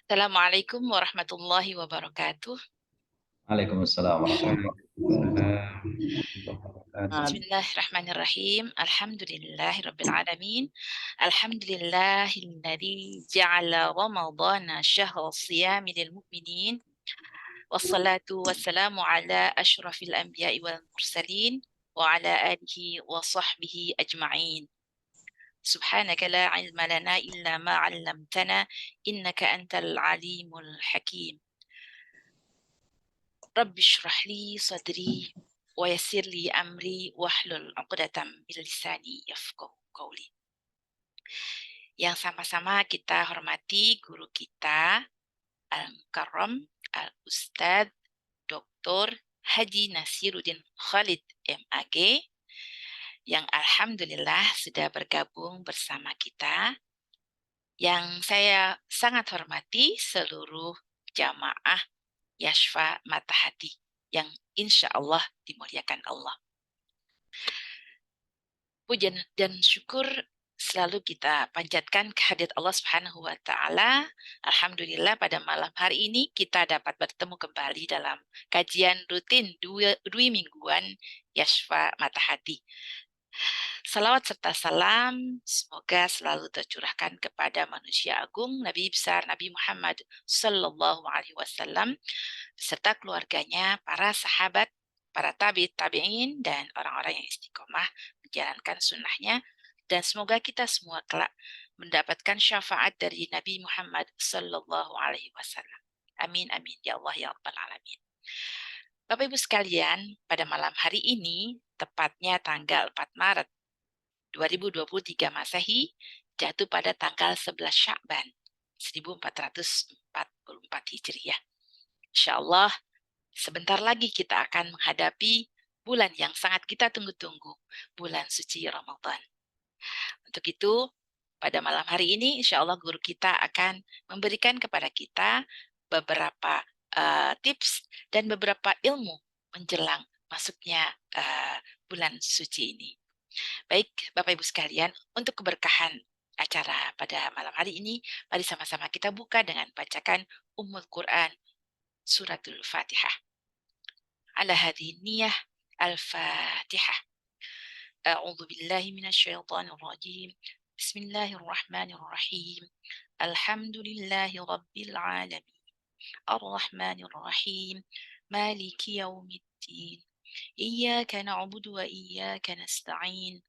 Assalamualaikum warahmatullahi wabarakatuh. Waalaikumsalam warahmatullahi wabarakatuh. Bismillahirrahmanirrahim. Alhamdulillahirabbil alamin. Alhamdulillahilladzi ja'ala ramadhana syahra shiyami lil mu'minin. Wassalatu wassalamu ala asyrafil anbiya'i wal mursalin wa ala alihi wa sahbihi ajma'in. Subhanaka la ilma lana illa ma 'allamtana innaka antal alimul hakim. Rabbi shrah li sadri wa yassir li amri wahlul 'uqdatam min lisani yafqahu qawli. Yang sama-sama kita hormati guru kita Al-Mukarram Al-Ustadz Dr. Haji Nasiruddin Khalid MAG yang alhamdulillah sudah bergabung bersama kita. Yang saya sangat hormati seluruh jamaah Yashfa Mata Hati yang insya Allah dimuliakan Allah. Puja dan syukur selalu kita panjatkan kehadirat Allah Subhanahu wa taala. Alhamdulillah pada malam hari ini kita dapat bertemu kembali dalam kajian rutin dua mingguan Yashfa Mata Hati. Salawat serta salam semoga selalu tercurahkan kepada manusia agung Nabi besar Nabi Muhammad sallallahu alaihi wasallam beserta keluarganya, para sahabat, para tabi'in dan orang-orang yang istiqomah menjalankan sunnahnya, dan semoga kita semua kelak mendapatkan syafaat dari Nabi Muhammad sallallahu alaihi wasallam. Amin amin ya Allah ya rabbal alamin. Bapak Ibu sekalian, pada malam hari ini tepatnya tanggal 4 Maret 2023 Masehi jatuh pada tanggal 11 Sya'ban 1444 Hijriah. Insyaallah sebentar lagi kita akan menghadapi bulan yang sangat kita tunggu-tunggu, bulan suci Ramadan. Untuk itu, pada malam hari ini, insya Allah guru kita akan memberikan kepada kita beberapa tips dan beberapa ilmu menjelang masuknya bulan suci ini. Baik, Bapak Ibu sekalian, untuk keberkahan acara pada malam hari ini, mari sama-sama kita buka dengan bacakan Ummul Quran Suratul Fatihah. على هذه النية الفاتحة. أعوذ بالله من الشيطان الرجيم. بسم الله الرحمن الرحيم. الحمد لله رب العالمين الرحمن الرحيم مالك يوم الدين إياك نعبد وإياك نستعين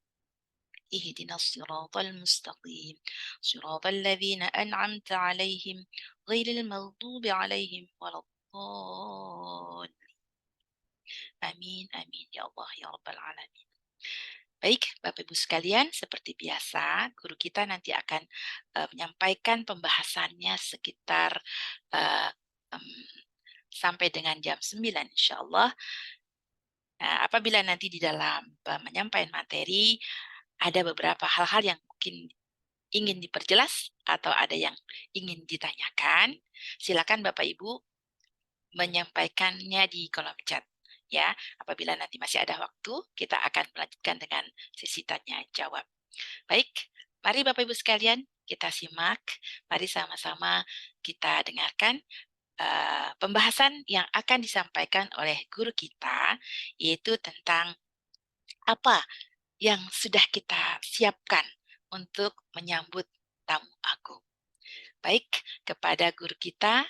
اهدنا الصراط المستقيم صراط الذين أنعمت عليهم غير المغضوب عليهم ولا الضالين. Amin, amin, ya Allah, ya Rabbal Alamin. Baik, Bapak Ibu sekalian, seperti biasa, guru kita nanti akan menyampaikan pembahasannya sekitar sampai dengan jam 9, insya Allah. Nah, apabila nanti di dalam menyampaikan materi, ada beberapa hal-hal yang mungkin ingin diperjelas atau ada yang ingin ditanyakan, silakan Bapak Ibu menyampaikannya di kolom chat. Ya, apabila nanti masih ada waktu, kita akan melanjutkan dengan sesi tanya jawab. Baik, mari Bapak Ibu sekalian, kita simak, mari sama-sama kita dengarkan pembahasan yang akan disampaikan oleh guru kita, yaitu tentang apa yang sudah kita siapkan untuk menyambut tamu agung. Baik, kepada guru kita,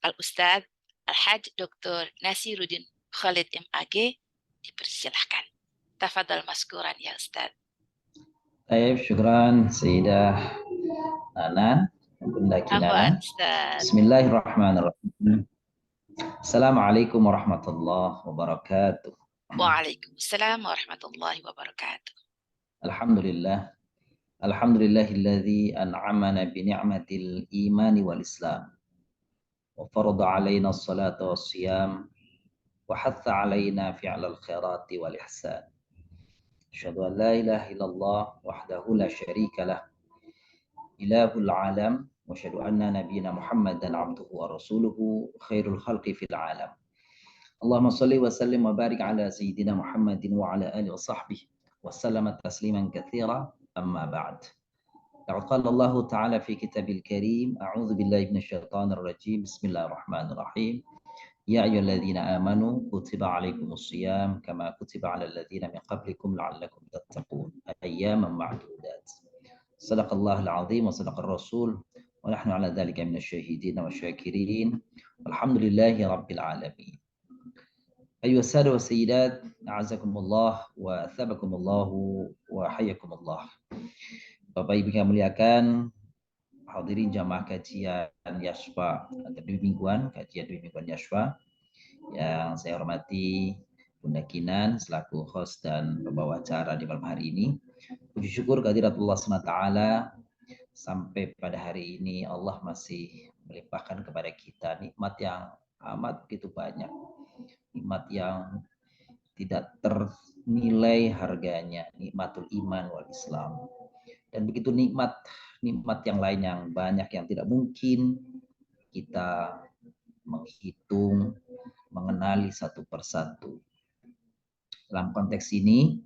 Al-Ustadz Al-Haj Dr. Nasiruddin Khalid MAG, dipersilahkan. Tafadhal maskuran ya Ustadz. Baik, syukran Sayyidah Nana, Bunda Kinana. Bismillahirrahmanirrahim. Assalamualaikum warahmatullahi wabarakatuh. Waalaikumsalam warahmatullahi wabarakatuh. Alhamdulillah. Alhamdulillahilladzi an'amana bi ni'matil imani wal islam. Wa farada alaina as-salata was-siyam wa hatha alaina fi'lal khairati wal ihsan. Asyhadu an la ilaha illallah wahdahu la syarika lah. Ilahul alam wa asyhadu anna nabiyyana Muhammadan abduhu wa rasuluhu khairul khalqi fil alam. Allahumma shalli wa sallim wa barik ala sayyidina Muhammadin wa ala alihi wa sahbihi wa sallama tasliman katsira amma ba'd. Laqad qala Allah Ta'ala fi kitabil karim, a'udzu billahi minasyaitonir rajim. Bismillahirrahmanirrahim. Ya ayyuhalladzina amanu kutiba alaikumus shiyam kama kutiba alal ladzina min qablikum la'allakum tattaqun. Ayyaman ma'dudat. Sadaqallahul azim wa sadaqar rasul wa nahnu ala dzalika minasyahidin wa syakirin. Alhamdulillahi rabbil alamin. Ayyuhas sada wa sayyidat, a'azakumullah wa athabakumullahu wa hayyakumullah. Bapak Ibu yang muliakan, hadirin jamaah kajian Yashfa atau bimbingan, kajian bimbingan Yashfa yang saya hormati Bunda Kinan selaku host dan pembawa acara di malam hari ini. Puji syukur kehadirat Allah SWT sampai pada hari ini Allah masih melimpahkan kepada kita nikmat yang amat begitu banyak. Nikmat yang tidak ternilai harganya, nikmatul iman wal Islam. Dan begitu nikmat yang lain yang banyak yang tidak mungkin kita menghitung, mengenali satu persatu. Dalam konteks ini,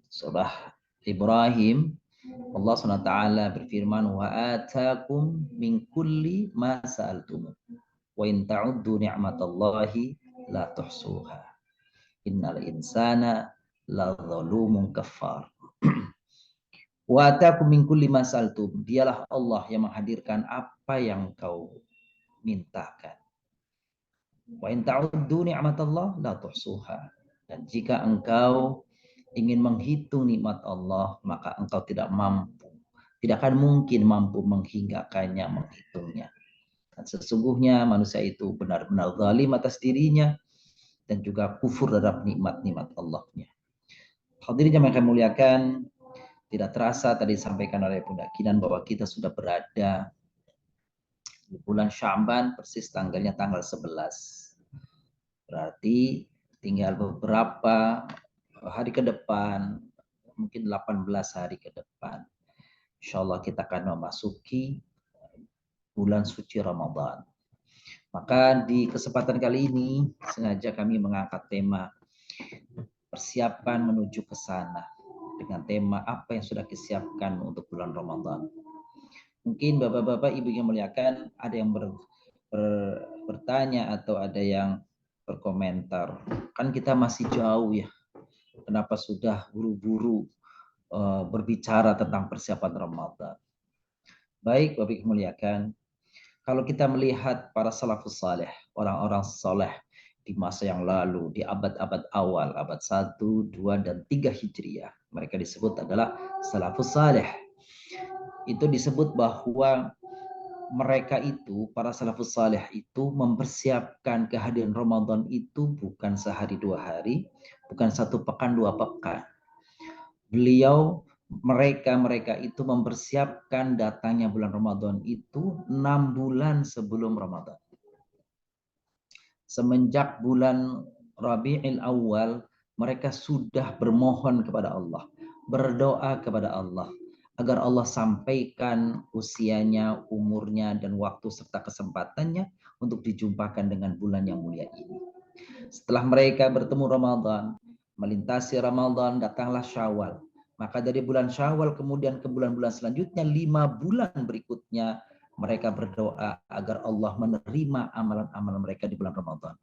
surah Ibrahim, Allah SWT berfirman, wa atakum min kulli ma sa'altum wa in ta'uddu ni'matallahi la tuhsuha innal insana la zalumun kafar. Wa atakum min kulli ma sa'altum, dialah Allah yang menghadirkan apa yang kau mintakan. Wa in ta'uddu ni'matallah la tuhsuha, dan jika engkau ingin menghitung nikmat Allah, maka engkau tidak akan mungkin mampu menghinggakannya, menghitungnya. Dan sesungguhnya manusia itu benar-benar zalim atas dirinya dan juga kufur terhadap nikmat-nikmat Allahnya. Hadirin yang kami muliakan, tidak terasa tadi disampaikan oleh Bunda Kinan bahwa kita sudah berada di bulan Sya'ban, persis tanggal 11. Berarti tinggal beberapa hari ke depan, mungkin 18 hari ke depan, insya Allah kita akan memasuki bulan suci Ramadan. Maka di kesempatan kali ini sengaja kami mengangkat tema persiapan menuju ke sana, dengan tema apa yang sudah disiapkan untuk bulan Ramadan. Mungkin bapak-bapak, ibu yang muliakan, ada yang bertanya atau ada yang berkomentar, kan kita masih jauh ya, kenapa sudah buru-buru berbicara tentang persiapan Ramadan. Baik, bapak yang muliakan, kalau kita melihat para salafus saleh, orang-orang soleh di masa yang lalu, di abad-abad awal, abad 1, 2, dan 3 Hijriah, mereka disebut adalah salafus saleh. Itu disebut bahwa mereka itu, para salafus saleh itu mempersiapkan kehadiran Ramadan itu bukan sehari 2 hari, bukan 1 pekan 2 pekan. Mereka itu mempersiapkan datangnya bulan Ramadan itu 6 bulan sebelum Ramadan. Semenjak bulan Rabi'il Awal, mereka sudah bermohon kepada Allah, berdoa kepada Allah, agar Allah sampaikan usianya, umurnya, dan waktu serta kesempatannya untuk dijumpakan dengan bulan yang mulia ini. Setelah mereka bertemu Ramadan, melintasi Ramadan, datanglah Syawal. Maka dari bulan Syawal kemudian ke bulan-bulan selanjutnya, 5 bulan berikutnya, mereka berdoa agar Allah menerima amalan-amalan mereka di bulan Ramadan.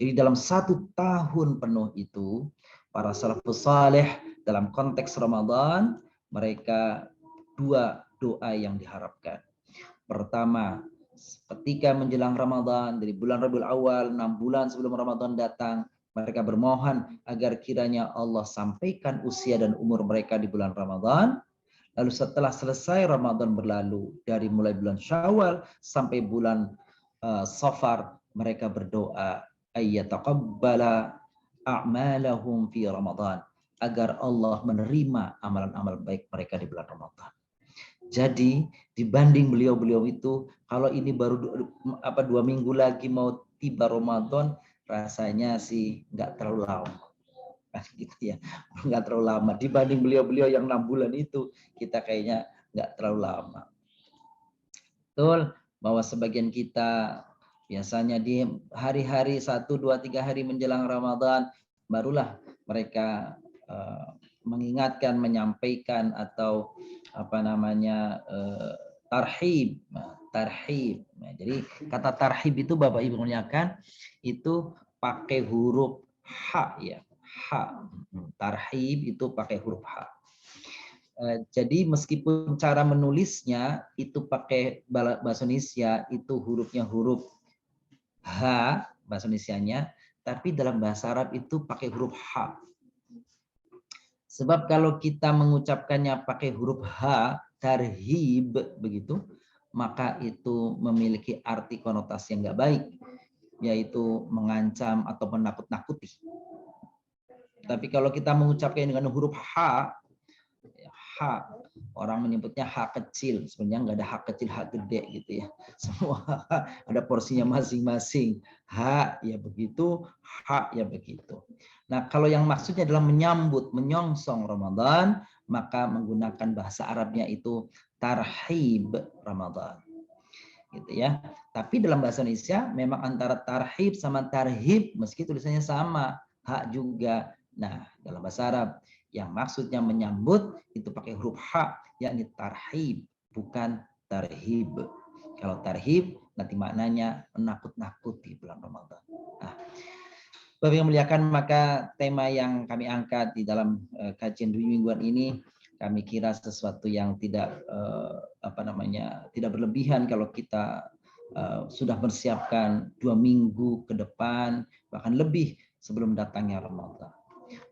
Jadi dalam 1 tahun penuh itu, para salafus saleh dalam konteks Ramadan, mereka 2 doa yang diharapkan. Pertama, ketika menjelang Ramadan, dari bulan Rabiul Awal, 6 bulan sebelum Ramadan datang, mereka bermohon agar kiranya Allah sampaikan usia dan umur mereka di bulan Ramadan. Lalu setelah selesai Ramadan berlalu, dari mulai bulan Syawal sampai bulan Safar, mereka berdoa ayyataqabbala a'malahum fi Ramadan, agar Allah menerima amalan-amalan baik mereka di bulan Ramadan. Jadi dibanding beliau-beliau itu, kalau ini baru 2 minggu lagi mau tiba Ramadan, rasanya sih nggak terlalu lama. Gitu ya, nggak terlalu lama. Dibanding beliau-beliau yang 6 bulan itu, kita kayaknya nggak terlalu lama. Betul bahwa sebagian kita biasanya di hari-hari 1, 2, 3 hari menjelang Ramadan, barulah mereka mengingatkan, menyampaikan, atau apa namanya tarhib. Tarhib. Nah, jadi kata tarhib itu Bapak Ibu muliakan itu pakai huruf H ya. H. Tarhib itu pakai huruf H. Jadi meskipun cara menulisnya itu pakai bahasa Indonesia itu hurufnya huruf H bahasa Indonesianya, tapi dalam bahasa Arab itu pakai huruf H. Sebab kalau kita mengucapkannya pakai huruf H, tarhib begitu, maka itu memiliki arti konotasi yang nggak baik, yaitu mengancam atau menakut-nakuti. Tapi kalau kita mengucapkan dengan huruf H, orang menyebutnya H kecil, sebenarnya nggak ada H kecil, H gede gitu ya. Semua ada porsinya masing-masing. H ya begitu, H ya begitu. Nah, kalau yang maksudnya adalah menyambut, menyongsong Ramadan, maka menggunakan bahasa Arabnya itu tarhib Ramadan. Gitu ya. Tapi dalam bahasa Indonesia memang antara tarhib sama tarhib meski tulisannya sama, H juga. Nah, dalam bahasa Arab yang maksudnya menyambut itu pakai huruf H, yakni tarhib, bukan tarhib. Kalau tarhib nanti maknanya menakut-nakuti bulan Ramadan. Nah, Bapak yang muliakan, maka tema yang kami angkat di dalam kajian 2 mingguan ini kami kira sesuatu yang tidak tidak berlebihan kalau kita sudah mempersiapkan 2 minggu ke depan, bahkan lebih sebelum datangnya Ramadan.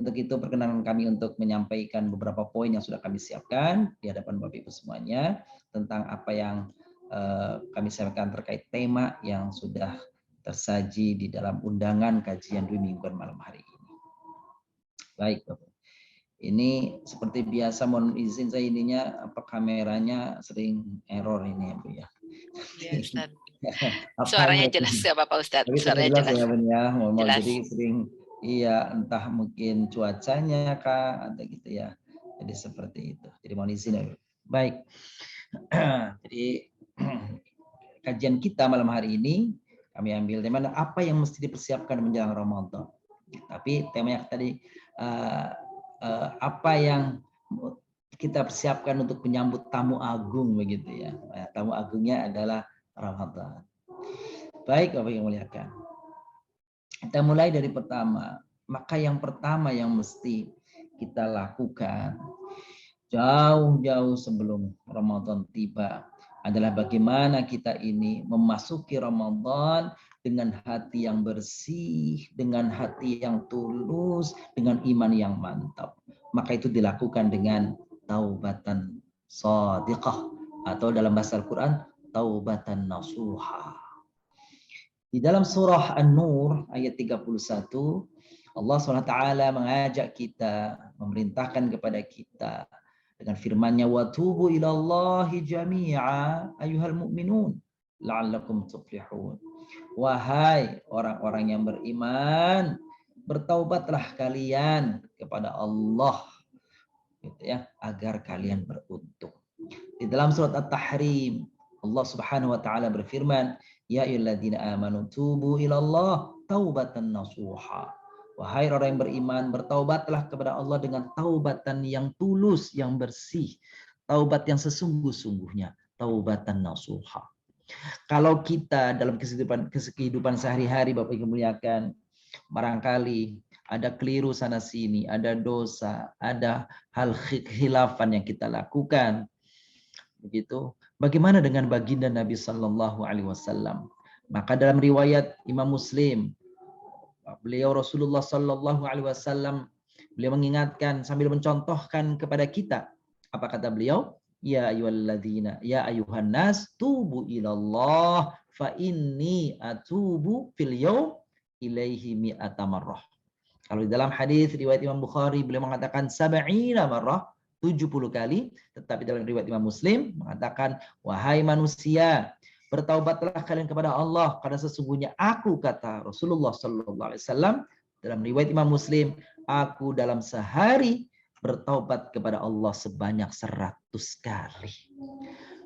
Untuk itu perkenan kami untuk menyampaikan beberapa poin yang sudah kami siapkan di hadapan Bapak Ibu semuanya tentang apa yang kami sampaikan terkait tema yang sudah tersaji di dalam undangan kajian 2 mingguan malam hari ini. Baik Bapak. Ini seperti biasa, mohon izin saya ininya apa kameranya sering error ini ya Bu ya. Ya, Ustaz. Suaranya jelas ya Bapak Ustaz. Tapi Suaranya jelas ya Bu ya. Jelas. Jadi sering iya entah mungkin cuacanya kah atau gitu ya. Jadi seperti itu. Jadi mohon izin ya. Baik. Jadi kajian kita malam hari ini kami ambil tema apa yang mesti dipersiapkan menjelang Ramadan. Tapi tema yang tadi apa yang kita persiapkan untuk menyambut tamu agung begitu ya. Nah, tamu agungnya adalah Ramadan. Baik Bapak yang muliakan. Kita mulai dari pertama. Maka yang pertama yang mesti kita lakukan jauh-jauh sebelum Ramadan tiba adalah bagaimana kita ini memasuki Ramadan dengan hati yang bersih, dengan hati yang tulus, dengan iman yang mantap. Maka itu dilakukan dengan taubatan shadiqah atau dalam bahasa Al-Quran taubatan nasuha. Di dalam surah An-Nur ayat 31 Allah SWT mengajak kita, memerintahkan kepada kita dengan firman-Nya watubu ilallahi jami'a ayyuhal mu'minun la'allakum tuflihun. Wahai orang-orang yang beriman, bertaubatlah kalian kepada Allah gitu ya, agar kalian beruntung. Di dalam surat At-Tahrim Allah Subhanahu wa taala berfirman, ya ayyuhalladzina amanu tubu ilallah taubatan nasuha. Wahai orang yang beriman, bertaubatlah kepada Allah dengan taubatan yang tulus, yang bersih, taubat yang sesungguh-sungguhnya, taubatan nasuha. Kalau kita dalam kehidupan sehari-hari Bapak Ibu muliakan, barangkali ada keliru sana sini, ada dosa, ada hal khilafan yang kita lakukan. Begitu. Bagaimana dengan baginda Nabi Sallallahu Alaihi Wasallam? Maka dalam riwayat Imam Muslim, beliau Rasulullah Sallallahu Alaihi Wasallam beliau mengingatkan sambil mencontohkan kepada kita. Apa kata beliau? Ya ayyuhalladzina, ya ayyuhan nas, tubu ilallah fa inni atubu fil yaum ilaihi mi'ata marrah. Kalau di dalam hadis riwayat Imam Bukhari beliau mengatakan sab'ina marrah, 70 kali, tetapi dalam riwayat Imam Muslim mengatakan wahai manusia, bertaubatlah kalian kepada Allah karena sesungguhnya aku, kata Rasulullah sallallahu alaihi wasallam dalam riwayat Imam Muslim, aku dalam sehari bertaubat kepada Allah sebanyak 100 kali.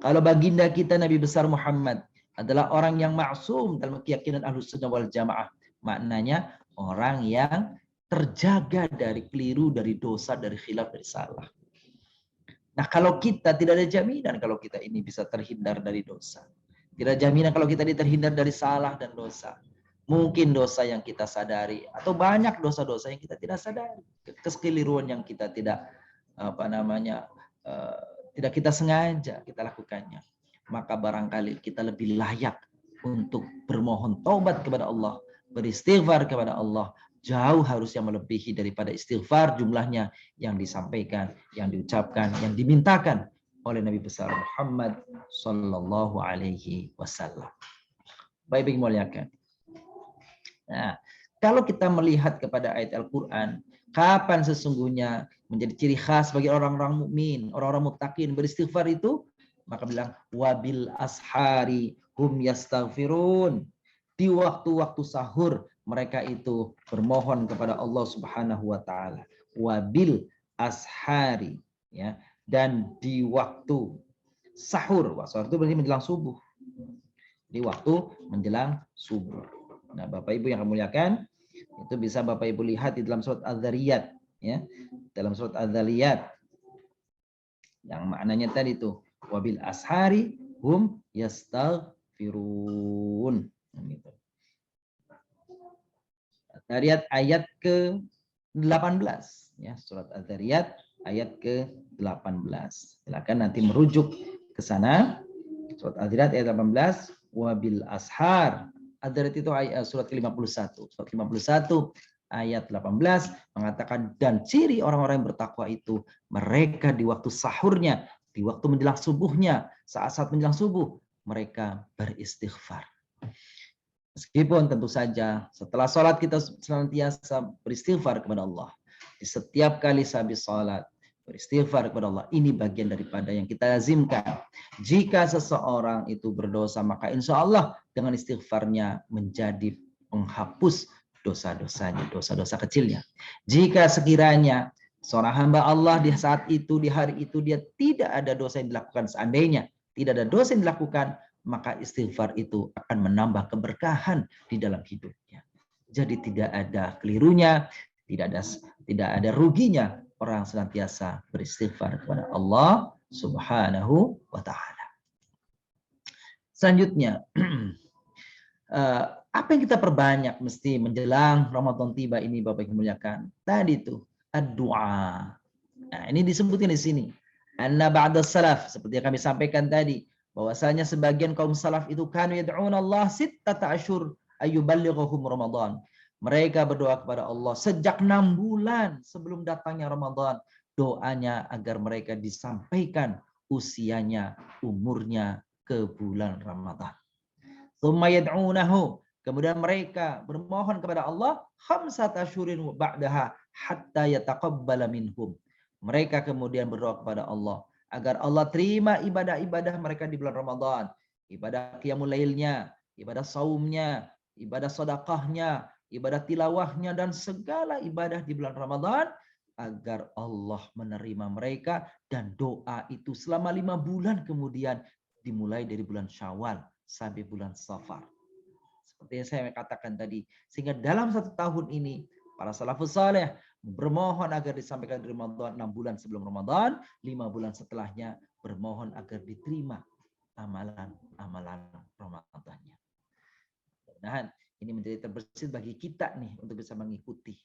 Kalau baginda kita Nabi besar Muhammad adalah orang yang maksum dalam keyakinan Ahlus Sunnah wal Jamaah, maknanya orang yang terjaga dari keliru, dari dosa, dari khilaf, dari salah. Nah, kalau kita tidak ada jaminan kalau kita ini bisa terhindar dari dosa. Tidak ada jaminan kalau kita ini terhindar dari salah dan dosa. Mungkin dosa yang kita sadari atau banyak dosa-dosa yang kita tidak sadari, kekeliruan yang kita tidak eh, tidak kita sengaja kita lakukannya. Maka barangkali kita lebih layak untuk bermohon taubat kepada Allah, beristighfar kepada Allah, jauh harusnya melebihi daripada istighfar jumlahnya yang disampaikan, yang diucapkan, yang dimintakan oleh Nabi besar Muhammad Sallallahu Alaihi Wasallam. Baik, muliakan. Nah, kalau kita melihat kepada ayat Al-Quran, kapan sesungguhnya menjadi ciri khas bagi orang-orang mukmin, orang-orang muttaqin beristighfar itu, maka bilang wabil ashari hum yastaghfirun. Di waktu-waktu sahur mereka itu bermohon kepada Allah Subhanahu wa taala. Wabil ashari, ya, dan di waktu sahur. Sahur itu berarti menjelang subuh. Di waktu menjelang subuh. Nah, Bapak Ibu yang kami muliakan, itu bisa Bapak Ibu lihat di dalam surat Az-Zariyat, ya. Dalam surat Az-Zariyat yang maknanya tadi itu wabil ashari hum yastaghfirun. Gitu. Az-Zariyat ayat ke-18, ya, surat Az-Zariyat ayat ke-18. Silakan nanti merujuk ke sana. Surat Az-Zariyat ayat 18, wabil ashar. Az-Zariyat itu ayat surat ke-51. Surat 51 ayat 18 mengatakan dan ciri orang-orang yang bertakwa itu mereka di waktu sahurnya, di waktu menjelang subuhnya, saat-saat menjelang subuh mereka beristighfar. Meskipun tentu saja setelah sholat kita senantiasa beristighfar kepada Allah. Di setiap kali sehabis sholat, beristighfar kepada Allah. Ini bagian daripada yang kita lazimkan. Jika seseorang itu berdosa, maka insya Allah dengan istighfarnya menjadi penghapus dosa-dosanya, dosa-dosa kecilnya. Jika sekiranya seorang hamba Allah di saat itu, di hari itu, dia tidak ada dosa yang dilakukan, seandainya tidak ada dosa yang dilakukan, maka istighfar itu akan menambah keberkahan di dalam hidupnya. Jadi tidak ada kelirunya, tidak ada ruginya orang senantiasa beristighfar kepada Allah Subhanahu wa taala. Selanjutnya, apa yang kita perbanyak mesti menjelang Ramadan tiba ini Bapak yang muliakan? Tadi itu doa. Nah, ini disebutkan di sini. Anna ba'da salaf, seperti yang kami sampaikan tadi, bahwasanya sebagian kaum salaf itu kanu yad'una Allah sittata asyhur ayyuballighahum Ramadan. Mereka berdoa kepada Allah sejak 6 bulan sebelum datangnya Ramadan. Doanya agar mereka disampaikan usianya, umurnya ke bulan Ramadan. Tsumma yad'unahu. Kemudian mereka bermohon kepada Allah khamsata asyhurin ba'daha hatta yataqabbala minhum. Mereka kemudian berdoa kepada Allah agar Allah terima ibadah-ibadah mereka di bulan Ramadan. Ibadah qiyamul lailnya, ibadah saumnya, ibadah sedekahnya, ibadah tilawahnya, dan segala ibadah di bulan Ramadan agar Allah menerima mereka. Dan doa itu selama 5 bulan kemudian dimulai dari bulan Syawal sampai bulan Safar. Seperti yang saya katakan tadi. Sehingga dalam 1 tahun ini para salafus saleh bermohon agar disampaikan di Ramadan 6 bulan sebelum Ramadan, 5 bulan setelahnya bermohon agar diterima amalan-amalan Ramadannya. Nah, ini menjadi terbersih bagi kita nih untuk bisa mengikuti.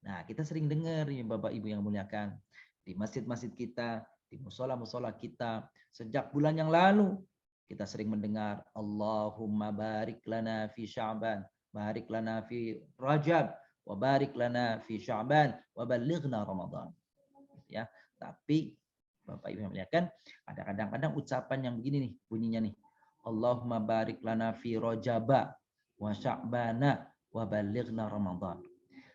Nah, kita sering dengar nih Bapak Ibu yang muliakan, di masjid-masjid kita, di musola-musola kita, sejak bulan yang lalu kita sering mendengar Allahumma barik lana fi Sya'ban, barik lana fi Rajab, wa barik lana fi Sya'ban, wa balighna Ramadan. Ya, tapi Bapak Ibu yang muliakan, ada kadang-kadang ucapan yang begini nih bunyinya nih. Allahumma barik lana fi Rajaba wa Sya'bana wa balighna Ramadan.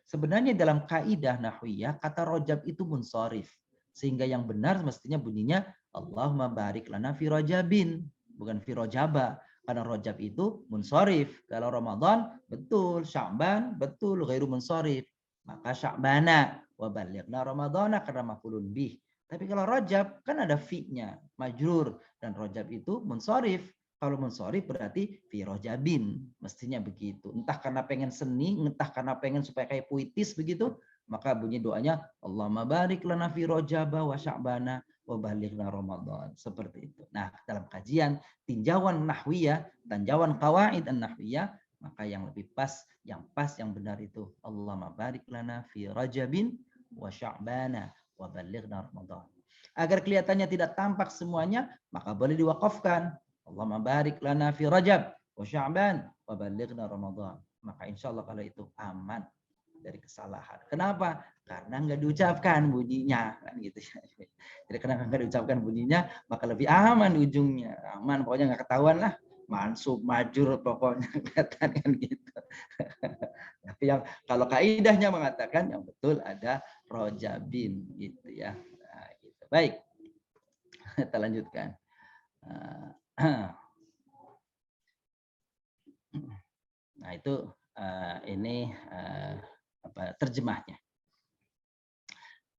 Sebenarnya dalam kaidah nahwiyah kata rojab itu munsharif. Sehingga yang benar mestinya bunyinya Allahumma barik lana fi rajabin, bukan fi rojaba. Karena rojab itu munsharif. Kalau Ramadan betul, Sya'ban betul, ghairu munsharif. Maka Sya'bana wa balighna Ramadana karena maf'ulun bih. Tapi kalau rojab kan ada fi-nya, majrur, dan rojab itu munsharif. Kalau munsharif berarti fi rojabin, mestinya begitu. Entah karena pengen seni, entah karena pengen supaya kayak puitis begitu, maka bunyi doanya Allahumma barik lana fi rojaba wa sya'bana wa wa balighna Ramadan. Seperti itu. Nah, dalam kajian tinjauan nahwiyah, tinjauan qawaid an-nahwiyah, maka yang lebih pas, yang benar itu Allahumma barik lana fi Rajabin wa Sya'bana wa balighna Ramadan. Agar kelihatannya tidak tampak semuanya, maka boleh diwakafkan. Allahumma barik lana fi Rajab wa Sya'ban wa balighna Ramadan. Maka insya Allah kalau itu aman dari kesalahan. Kenapa? Karena nggak diucapkan bunyinya, kan gitu ya. Jadi karena nggak diucapkan bunyinya, maka lebih aman ujungnya. Aman, pokoknya nggak ketahuan lah. Mansub, majur, pokoknya kelihatan kan gitu. Tapi yang kalau kaidahnya mengatakan yang betul ada rojabin gitu ya. Nah, gitu. Baik, kita lanjutkan. Nah itu ini terjemahnya.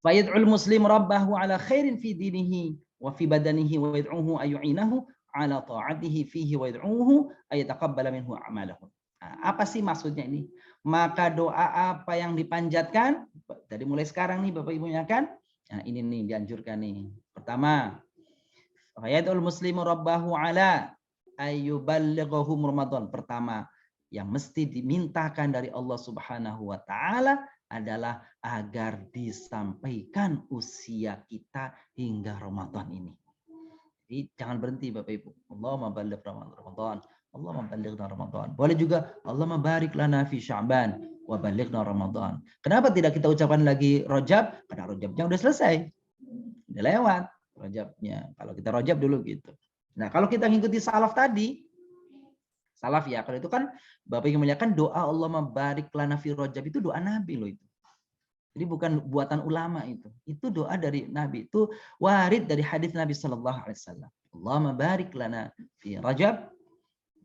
Fayad'ul muslim rabbahu ala khairin fi dinihi wa fi badanihi wa yad'uhu ayu'inahu ala ta'atihi fihi wa yad'uhu ayataqabbala minhu a'malahu. Nah, apa sih maksudnya ini? Maka doa apa yang dipanjatkan? Dari mulai sekarang nih Bapak Ibu kan? Nah, ini nih dianjurkan nih. Pertama, fayad'ul muslimu rabbahu ala ayyuballighahum Ramadan. Pertama, yang mesti dimintakan dari Allah Subhanahu wa taala adalah agar disampaikan usia kita hingga Ramadan ini. Jadi jangan berhenti Bapak Ibu. Allahumma balligh Ramadan. Allahumma ballighna Ramadan. Boleh juga Allahumma barik lana fi Sya'ban wa ballighna Ramadan. Kenapa tidak kita ucapkan lagi Rajab? Karena Rajabnya udah selesai. Udah lewat Rajabnya. Kalau kita Rajab dulu gitu. Nah, kalau kita ngikuti salaf tadi, salaf ya, kalau itu kan Bapak yang memuliakan doa Allahumma barik lana fi Rajab itu doa Nabi loh itu. Jadi bukan buatan ulama itu. Itu doa dari Nabi. Itu warid dari hadis Nabi sallallahu alaihi wasallam. Allahumma barik lana fi Rajab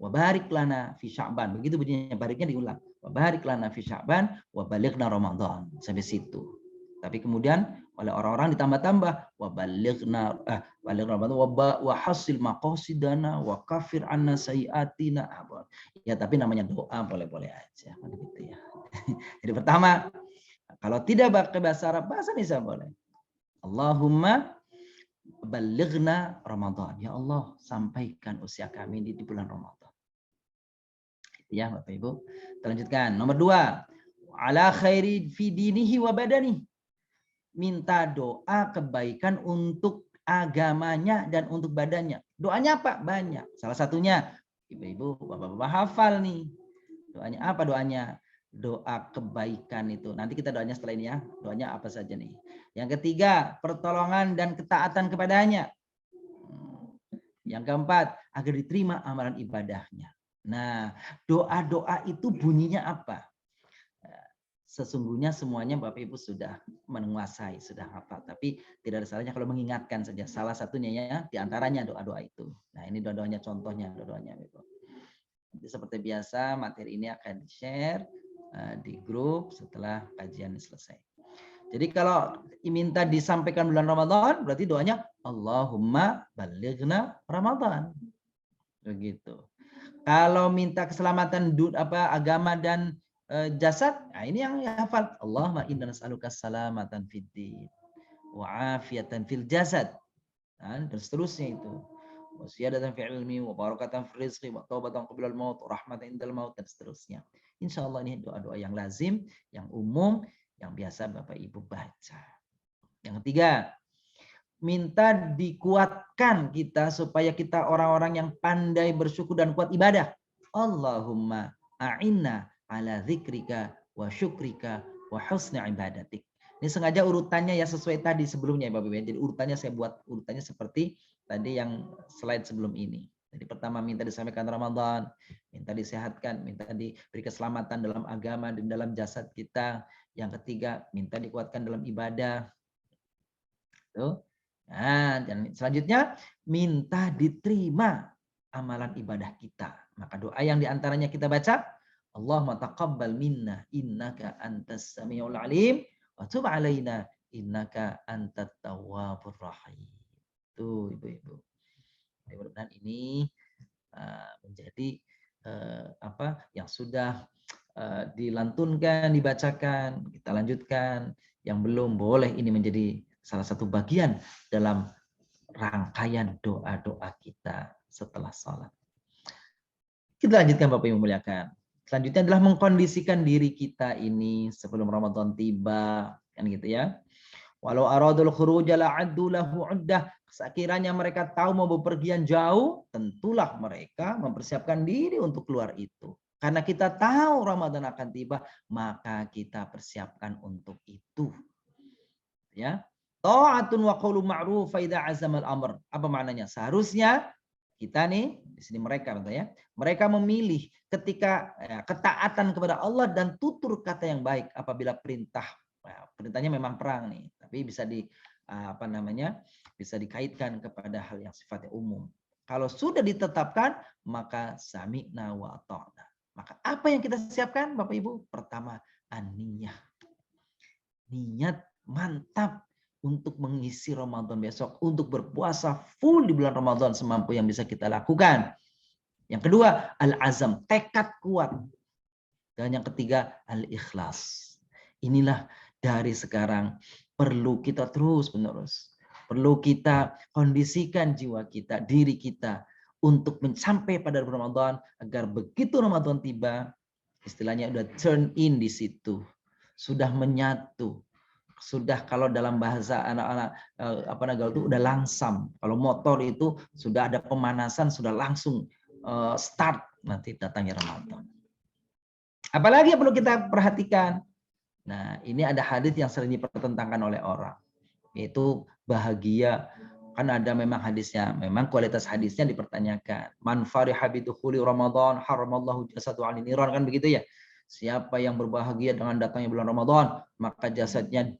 wa barik lana fi Sya'ban. Begitu bunyinya, bariknya diulang. Wa barik lana fi Sya'ban wa balighna Ramadan. Sampai situ. Tapi kemudian oleh orang-orang ditambah-tambah wa balighna Ramadan wa hasil maqasidana wa kafir anna sayiatina. Ya tapi namanya doa boleh-boleh aja gitu ya. Jadi pertama, kalau tidak pakai bahasa Arab, bahasa Indonesia boleh. Allahumma balighna Ramadan. Ya Allah, sampaikan usia kami di bulan Ramadan. Ya Bapak Ibu. Kita lanjutkan. Nomor 2. Ala khairi fi dinihi wa badani. Minta doa kebaikan untuk agamanya dan untuk badannya. Doanya apa? Banyak. Salah satunya, Ibu-ibu, Bapak-bapak hafal nih. Doanya apa doanya? Doa kebaikan itu. Nanti kita doanya setelah ini ya. Doanya apa saja nih. Yang ketiga, pertolongan dan ketaatan kepadanya. Yang keempat, agar diterima amalan ibadahnya. Nah, doa-doa itu bunyinya apa? Sesungguhnya semuanya Bapak Ibu sudah menguasai, sudah hafal. Tapi tidak ada salahnya kalau mengingatkan saja. Salah satunya ya, diantaranya doa-doa itu. Nah ini doa-doanya contohnya, doa-doanya. Nanti seperti biasa materi ini akan di-share di grup setelah kajian selesai. Jadi kalau minta disampaikan bulan Ramadan, berarti doanya Allahumma balighna Ramadan. Begitu. Kalau minta keselamatan agama dan jasad, nah ini yang hafal. Allahumma inna nas'aluka salamatan fid din wa afiatan fil jasad. Nah, dan seterusnya itu. Wa ziyadatan fi ilmi wa barakatan fi rizqi wa taubatan qablal maut wa rahmatan indal maut dan seterusnya. Insyaallah ini doa-doa yang lazim, yang umum, yang biasa Bapak Ibu baca. Yang ketiga, minta dikuatkan kita supaya kita orang-orang yang pandai bersyukur dan kuat ibadah. Allahumma a'inna ala dzikrika wa syukrika wa husni ibadatik. Ini sengaja urutannya ya sesuai tadi sebelumnya ya Bapak Ibu. Jadi urutannya saya buat urutannya seperti tadi yang slide sebelum ini. Jadi pertama minta disampaikan Ramadan, minta disehatkan, minta diberi keselamatan dalam agama dan dalam jasad kita. Yang ketiga minta dikuatkan dalam ibadah. Tuh. Nah, dan selanjutnya minta diterima amalan ibadah kita. Maka doa yang diantaranya kita baca, Allahumma taqabbal minna innaka antas samiul alim wa tub alaina innaka antat tawwabur rahim. Tuh Ibu-ibu. Mudah-mudahan ini menjadi yang sudah dilantunkan, dibacakan, kita lanjutkan. Yang belum boleh ini menjadi salah satu bagian dalam rangkaian doa-doa kita setelah sholat. Kita lanjutkan Bapak Ibu muliakan. Selanjutnya adalah mengkondisikan diri kita ini sebelum Ramadan tiba, kan gitu ya. Walau aradul khuruja la'addu lahu 'uddah. Sekiranya mereka tahu mau bepergian jauh, tentulah mereka mempersiapkan diri untuk keluar itu. Karena kita tahu Ramadan akan tiba, maka kita persiapkan untuk itu. Ya. Ta'atun wa qaulu ma'ruf fa idza azamal amr. Apa maknanya? Seharusnya kita nih, di sini mereka ya. Mereka memilih ketika ketaatan kepada Allah dan tutur kata yang baik apabila perintah. Nah, perintahnya memang perang nih, tapi bisa bisa dikaitkan kepada hal yang sifatnya umum. Kalau sudah ditetapkan, maka sami'na wa ata'na. Maka apa yang kita siapkan Bapak Ibu? Pertama, an-niyah. Niat mantap untuk mengisi Ramadan besok, untuk berpuasa full di bulan Ramadan semampu yang bisa kita lakukan. Yang kedua, al-azam, tekad kuat. Dan yang ketiga, al-ikhlas. Inilah dari sekarang perlu kita terus-menerus. Perlu kita kondisikan jiwa kita, diri kita untuk sampai pada Ramadan agar begitu Ramadan tiba, istilahnya udah turn in di situ. Sudah menyatu. Sudah kalau dalam bahasa anak-anak gaul itu udah langsam. Kalau motor itu sudah ada pemanasan, sudah langsung start nanti datangnya Ramadan. Apalagi yang perlu kita perhatikan. Nah, ini ada hadis yang sering dipertentangkan oleh orang, yaitu bahagia. Kan ada memang hadisnya, memang kualitas hadisnya dipertanyakan. Man fariha bidukhuli Ramadan haramallahu jasadu 'anil niran, kan begitu ya. Siapa yang berbahagia dengan datangnya bulan Ramadan, maka jasadnya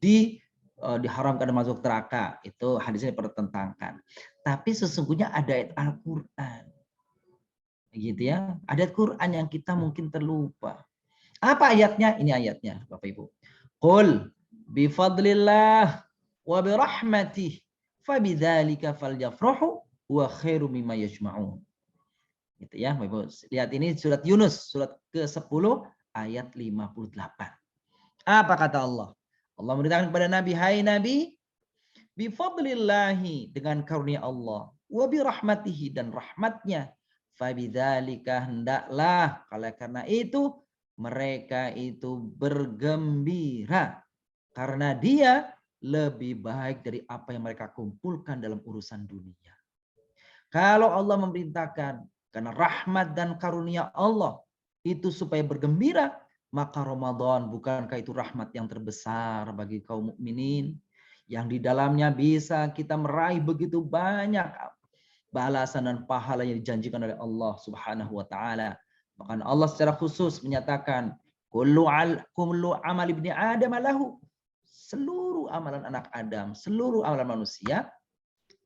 diharamkan masuk neraka. Itu hadisnya dipertentangkan. Tapi sesungguhnya ada ayat Al-Qur'an. Gitu ya. Ada Quran yang kita mungkin terlupa. Apa ayatnya? Ini ayatnya, Bapak Ibu. Qul bifadlillah wa birahmatih fabidzalika falyafrahu wa khairu mimma yajma'un. Gitu ya, Bapak Ibu. Lihat ini surat Yunus, surat ke-10 ayat 58. Apa kata Allah? Allah memberitakan kepada Nabi, hai Nabi, bifadlillahi, dengan karunia Allah, wa birahmatihi, dan rahmatnya, fabidzalika, hendaklah, karena itu mereka itu bergembira karena dia lebih baik dari apa yang mereka kumpulkan dalam urusan dunia. Kalau Allah memerintahkan karena rahmat dan karunia Allah itu supaya bergembira, maka Ramadan bukankah itu rahmat yang terbesar bagi kaum mukminin yang di dalamnya bisa kita meraih begitu banyak balasan dan pahala yang dijanjikan oleh Allah Subhanahu wa taala. Bahkan Allah secara khusus menyatakan kullu amal ibni Adam lahu. Seluruh amalan anak Adam, seluruh amalan manusia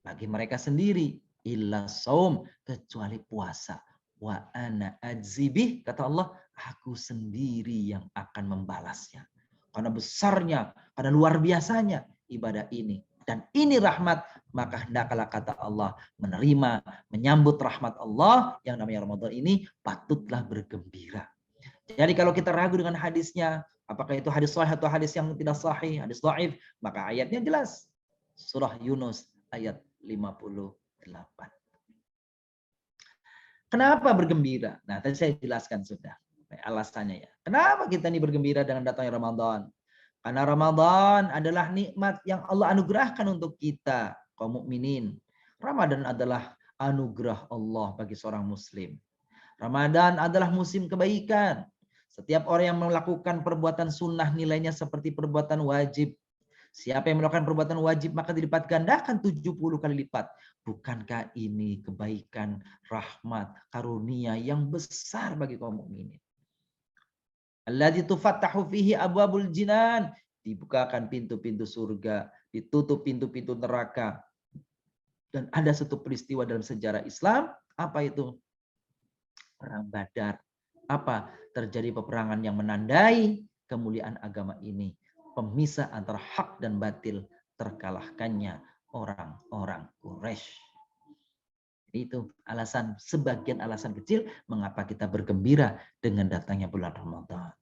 bagi mereka sendiri, illa saum, kecuali puasa. Wa ana ajzibih, kata Allah, aku sendiri yang akan membalasnya. Karena besarnya, karena luar biasanya ibadah ini. Dan ini rahmat, maka hendaklah, kata Allah, menerima, menyambut rahmat Allah yang namanya Ramadan ini, patutlah bergembira. Jadi kalau kita ragu dengan hadisnya, apakah itu hadis sahih atau hadis yang tidak sahih, hadis dhaif, maka ayatnya jelas. Surah Yunus ayat 58. Kenapa bergembira? Nah, tadi saya jelaskan sudah alasannya ya. Kenapa kita ini bergembira dengan datangnya Ramadan? Karena Ramadan adalah nikmat yang Allah anugerahkan untuk kita, kaum mukminin. Ramadan adalah anugerah Allah bagi seorang muslim. Ramadan adalah musim kebaikan. Setiap orang yang melakukan perbuatan sunnah nilainya seperti perbuatan wajib. Siapa yang melakukan perbuatan wajib maka dilipat gandakan 70 kali lipat. Bukankah ini kebaikan, rahmat, karunia yang besar bagi kaum mukminin? Alladzi tufattahu fihi abwabul jinan, dibukakan pintu-pintu surga, ditutup pintu-pintu neraka. Dan ada satu peristiwa dalam sejarah Islam, apa itu? Perang Badar. Apa? Terjadi peperangan yang menandai kemuliaan agama ini. Pemisah antara hak dan batil, terkalahkannya orang-orang Quraisy. Itu alasan, sebagian alasan kecil mengapa kita bergembira dengan datangnya bulan Ramadan.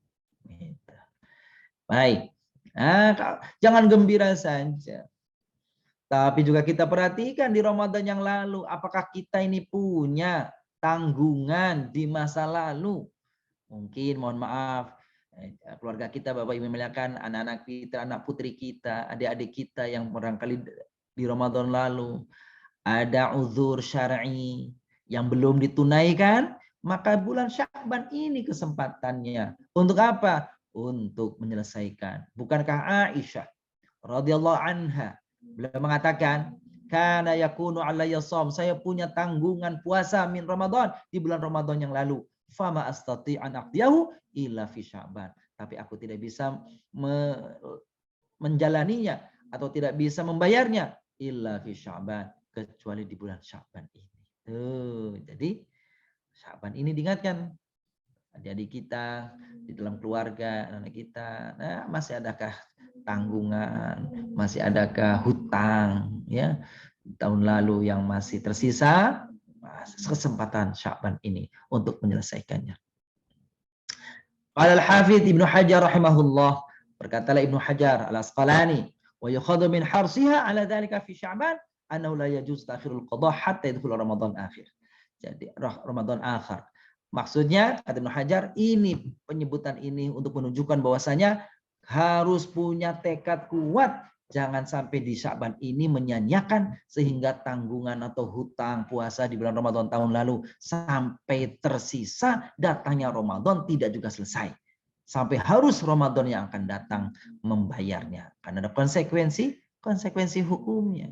Baik. Nah, jangan gembira saja. Tapi juga kita perhatikan di Ramadan yang lalu, apakah kita ini punya tanggungan di masa lalu? Mungkin mohon maaf, keluarga kita, Bapak Ibu melihatkan anak-anak kita, anak putri kita, adik-adik kita yang barangkali di Ramadan lalu ada uzur syar'i yang belum ditunaikan, maka bulan Sya'ban ini kesempatannya. Untuk apa? Untuk menyelesaikan. Bukankah Aisyah radhiyallahu anha beliau mengatakan, kana yakunu alayya shaum, saya punya tanggungan puasa min Ramadan di bulan Ramadan yang lalu. Fama astati an aqdiyahu illa fi Sya'ban. Tapi aku tidak bisa menjalaninya atau tidak bisa membayarnya illa fi Sya'ban, kecuali di bulan Sya'ban ini. Tuh, jadi Sya'ban ini diingatkan adik-adik kita di dalam keluarga, anak kita, nah, masih adakah tanggungan, masih adakah hutang ya tahun lalu yang masih tersisa, kesempatan Sya'ban ini untuk menyelesaikannya. Qala al-Hafidz Ibnu Hajar rahimahullah, berkatalah Ibnu Hajar al-Asqalani, wa yukhadhu min harsiha ala dzalika fi Sya'ban annahu la yajuz ta'khirul qada hatta yadkhul Ramadan akhir. Jadi Ramadan akhir. Maksudnya kata Ibnu Hajar, ini penyebutan ini untuk menunjukkan bahwasanya harus punya tekad kuat, jangan sampai di Sya'ban ini menyanyiakan sehingga tanggungan atau hutang puasa di bulan Ramadan tahun lalu sampai tersisa, datangnya Ramadan tidak juga selesai. Sampai harus Ramadan yang akan datang membayarnya. Karena ada konsekuensi hukumnya.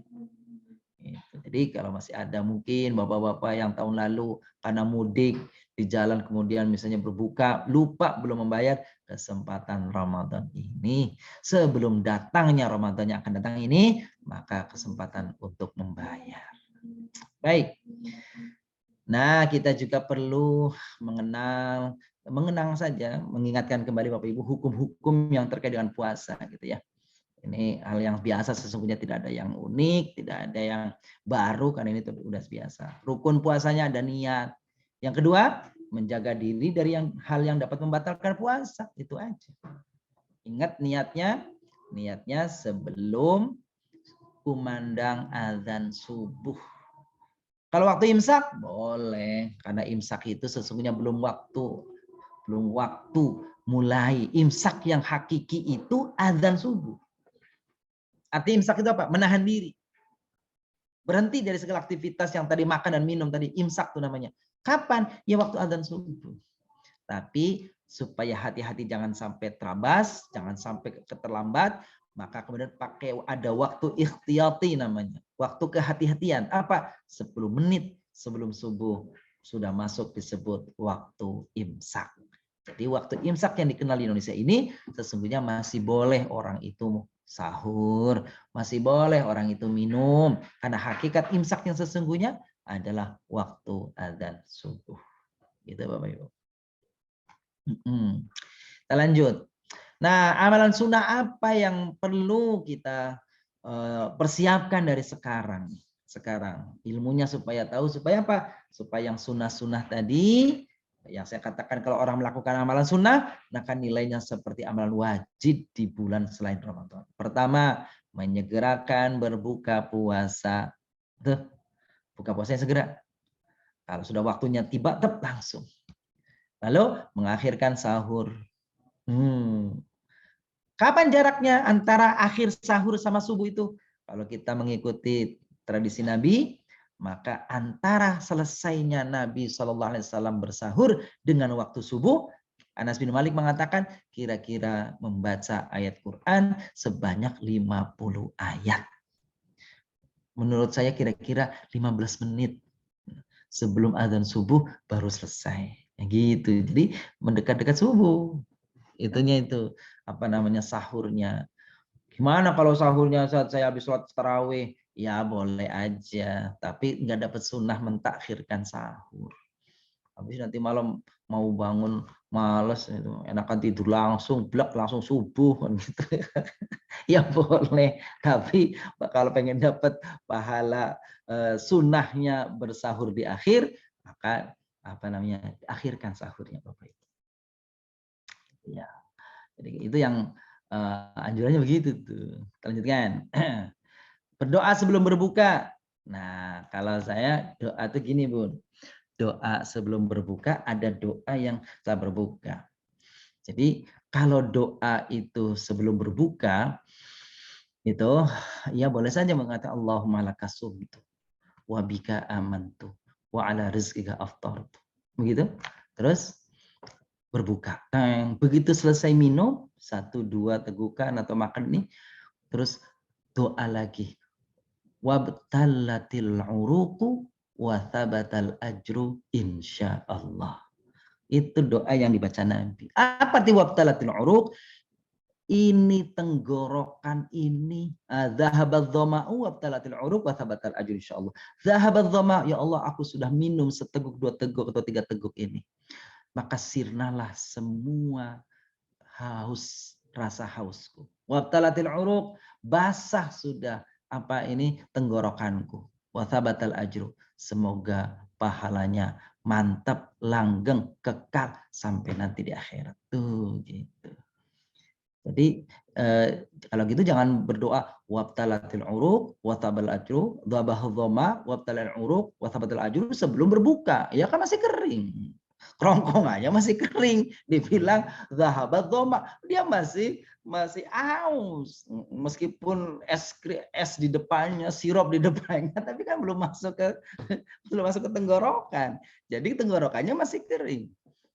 Jadi kalau masih ada mungkin bapak-bapak yang tahun lalu karena mudik di jalan kemudian misalnya berbuka lupa belum membayar, kesempatan Ramadan ini sebelum datangnya Ramadan yang akan datang ini, maka kesempatan untuk membayar. Baik. Nah, kita juga perlu mengenang saja, mengingatkan kembali Bapak Ibu hukum-hukum yang terkait dengan puasa gitu ya. Ini hal yang biasa sesungguhnya, tidak ada yang unik, tidak ada yang baru karena ini sudah biasa. Rukun puasanya ada niat. Yang kedua, menjaga diri dari hal yang dapat membatalkan puasa, itu aja. Ingat niatnya sebelum kumandang azan subuh. Kalau waktu imsak boleh, karena imsak itu sesungguhnya belum waktu mulai. Imsak yang hakiki itu azan subuh. Arti imsak itu apa? Menahan diri. Berhenti dari segala aktivitas yang tadi makan dan minum tadi, imsak itu namanya. Kapan? Ya waktu azan subuh. Tapi supaya hati-hati jangan sampai terabas, jangan sampai keterlambat, maka kemudian pakai ada waktu ikhtiyati namanya. Waktu kehati-hatian. Apa? 10 menit sebelum subuh sudah masuk disebut waktu imsak. Jadi waktu imsak yang dikenal di Indonesia ini sesungguhnya masih boleh orang itu sahur, masih boleh orang itu minum, karena hakikat imsak yang sesungguhnya adalah waktu azan subuh. Gitu Bapak Ibu. Kita lanjut. Nah, amalan sunnah apa yang perlu kita persiapkan dari sekarang? Ilmunya supaya tahu, supaya apa? Supaya yang sunnah-sunnah tadi, yang saya katakan kalau orang melakukan amalan sunnah, maka nilainya seperti amalan wajib di bulan selain Ramadan. Pertama, menyegerakan berbuka puasa. Tuh, buka puasanya segera. Kalau sudah waktunya tiba, langsung. Lalu mengakhirkan sahur. Kapan jaraknya antara akhir sahur sama subuh itu? Kalau kita mengikuti tradisi Nabi, maka antara selesainya Nabi SAW bersahur dengan waktu subuh, Anas bin Malik mengatakan kira-kira membaca ayat Quran sebanyak 50 ayat. Menurut saya kira-kira 15 menit sebelum azan subuh baru selesai. Gitu. Jadi mendekat-dekat subuh. Itunya itu apa namanya sahurnya. Gimana kalau sahurnya saat saya habis sholat tarawih? Ya boleh aja, tapi nggak dapat sunnah mentakhirkan sahur. Habis nanti malam mau bangun males itu, enakan tidur langsung blak langsung subuh kan gitu. Ya boleh, tapi kalau pengen dapat pahala sunnahnya bersahur di akhir, maka apa namanya akhirkan sahurnya Bapak Ibu. Ya. Jadi itu yang anjurannya begitu tuh. Kita lanjutkan. Berdoa sebelum berbuka. Nah, kalau saya doa itu gini, Bun. Doa sebelum berbuka ada doa yang setelah berbuka. Jadi kalau doa itu sebelum berbuka itu ya boleh saja mengatakan Allahumma lakasumtu wa bika amantu wa ala rizqika aftartu. Begitu. Terus berbuka. Nah, begitu selesai minum, 1 2 tegukan atau makan ini, terus doa lagi. Wabtallatil uruqu wa thabatal ajru insyaallah. Itu doa yang dibaca Nabi. Apa arti wabtalatil uruq? Ini tenggorokan ini dzahabadz dhama'u wabtalatil uruq wa thabatal ajru insyaallah. Dzahabadz dhama', ya Allah aku sudah minum seteguk 2 teguk atau 3 teguk ini. Maka sirnalah semua haus, rasa hausku. Wabtalatil uruq, basah sudah apa ini tenggorokanku. Wa thabatal ajru, semoga pahalanya mantap, langgeng, kekal sampai nanti di akhirat. Tuh gitu. Jadi kalau gitu jangan berdoa wabtalatil uruq wa thabal ajru, dhabahu dhama wabtalal uruq wa thabatal ajru sebelum berbuka. Ya kan masih kering. Kerongkong aja masih kering. Dibilang zahabat dhama, dia masih aus. Meskipun es di depannya, sirup di depannya, tapi kan belum masuk ke tenggorokan. Jadi tenggorokannya masih kering.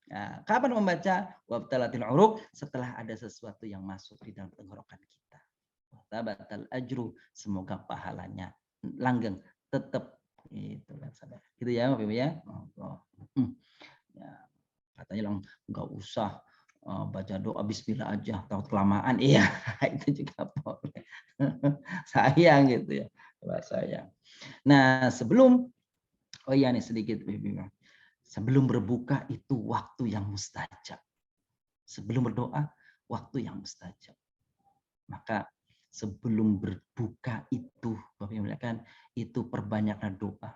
Nah, kapan membaca wabtalatil uruq? Setelah ada sesuatu yang masuk di dalam tenggorokan kita. Tabatal ajru, semoga pahalanya langgeng, tetap gitu kan saudara. Gitu ya Bapak Ibu ya. Oh. Ya, katanya nggak usah baca doa bismillah aja, takut kelamaan. Iya, itu juga boleh. Sayang gitu ya. Sayang. Nah, sebelum oh iya nih sedikit Bapak. Sebelum berbuka itu waktu yang mustajab. Sebelum berdoa, waktu yang mustajab. Maka sebelum berbuka itu, Bapak Ibu kan, itu perbanyaklah doa.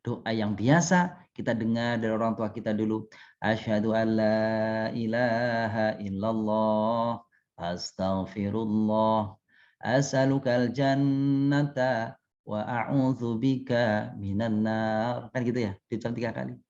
Doa yang biasa kita dengar dari orang tua kita dulu. Asyhadu an la ilaha illallah, astaghfirullah, as'alukal jannata wa a'udzubika minan nar. Kan gitu ya, diucap 3 kali.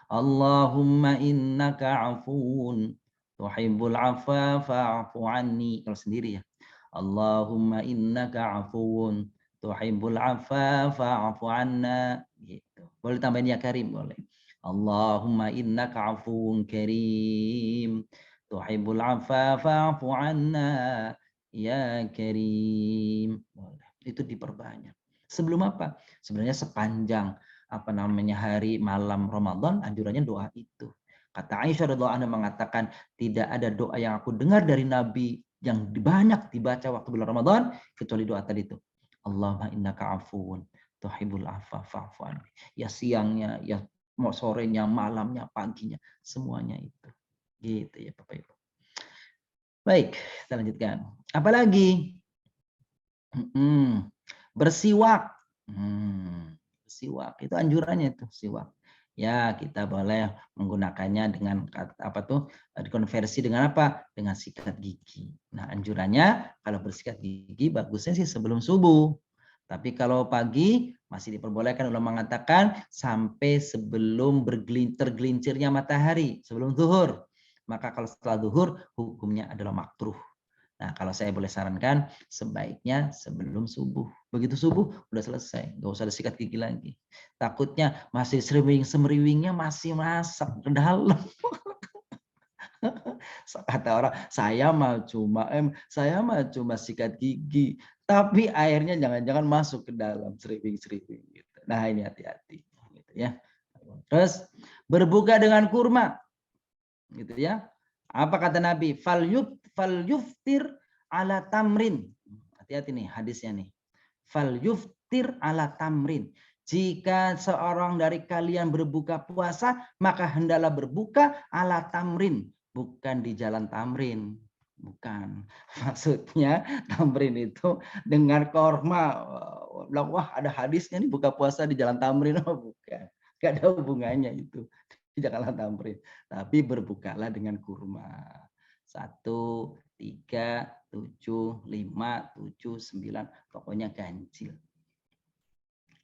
Allahumma innaka afuun tuhibbul afwa fa'fu anni. Kalau sendiri ya. Allahumma innaka afuun tuhibbul afwa fa'fu anna. Gitu. Boleh tambahin ya karim, boleh. Allahumma innaka afuun karim tuhibbul afwa fa'fu anna ya karim. Boleh. Itu diperbanyak. Sebelum apa? Sebenarnya sepanjang hari malam Ramadan, anjurannya doa itu. Kata Aisyah radhiyallahu anha mengatakan, tidak ada doa yang aku dengar dari Nabi yang banyak dibaca waktu bulan Ramadan kecuali doa tadi itu. Allahumma innaka afuun tuhibbul afwa fa'fu anni. Ya siangnya, ya mau sorenya, malamnya, paginya, semuanya itu. Gitu ya Bapak Ibu. Baik, kita lanjutkan. Apalagi? Bersiwak. Siwak itu anjurannya itu siwak. Ya, kita boleh menggunakannya dengan dikonversi dengan apa? Dengan sikat gigi. Nah, anjurannya kalau bersikat gigi bagusnya sih sebelum subuh. Tapi kalau pagi masih diperbolehkan ulama mengatakan sampai sebelum tergelincirnya matahari, sebelum zuhur. Maka kalau setelah zuhur hukumnya adalah makruh. Nah, kalau saya boleh sarankan, sebaiknya sebelum subuh. Begitu subuh, udah selesai. Nggak usah disikat gigi lagi. Takutnya masih semeriwingnya masih masak ke dalam. Kata orang, saya mah cuma sikat gigi. Tapi airnya jangan-jangan masuk ke dalam seriwing-seriwing. Gitu. Nah, ini hati-hati. Gitu ya. Terus, berbuka dengan kurma. Gitu ya. Apa kata Nabi? Fal yuftir ala tamrin. Hati-hati nih hadisnya nih. Fal yuftir ala tamrin. Jika seorang dari kalian berbuka puasa, maka hendaklah berbuka ala tamrin. Bukan di jalan tamrin. Bukan. Maksudnya tamrin itu dengan korma. Wah ada hadisnya nih buka puasa di jalan tamrin. Oh bukan. Gak ada hubungannya itu. Janganlah tamrin. Tapi berbukalah dengan kurma. 1, 3, 7, 5, 7, 9, pokoknya ganjil.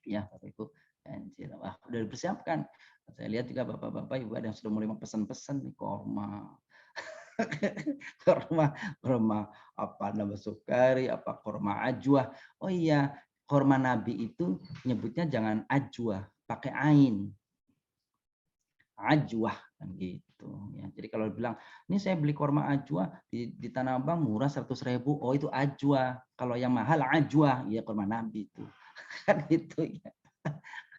Ya, Bapak Ibu, ganjil. Wah, udah dipersiapkan. Saya lihat juga Bapak-bapak Ibu ada yang sudah mulai pesan-pesan nih korma. Korma apa nama sukari, apa korma ajwa. Oh iya, korma Nabi itu nyebutnya jangan ajwa, pakai ain. Ajwah kan gitu ya. Jadi kalau bilang, "Ini saya beli korma ajwa di Tanah Abang murah 100.000." Oh, itu ajwa. Kalau yang mahal ajwa, ya korma Nabi itu. Kan gitu ya.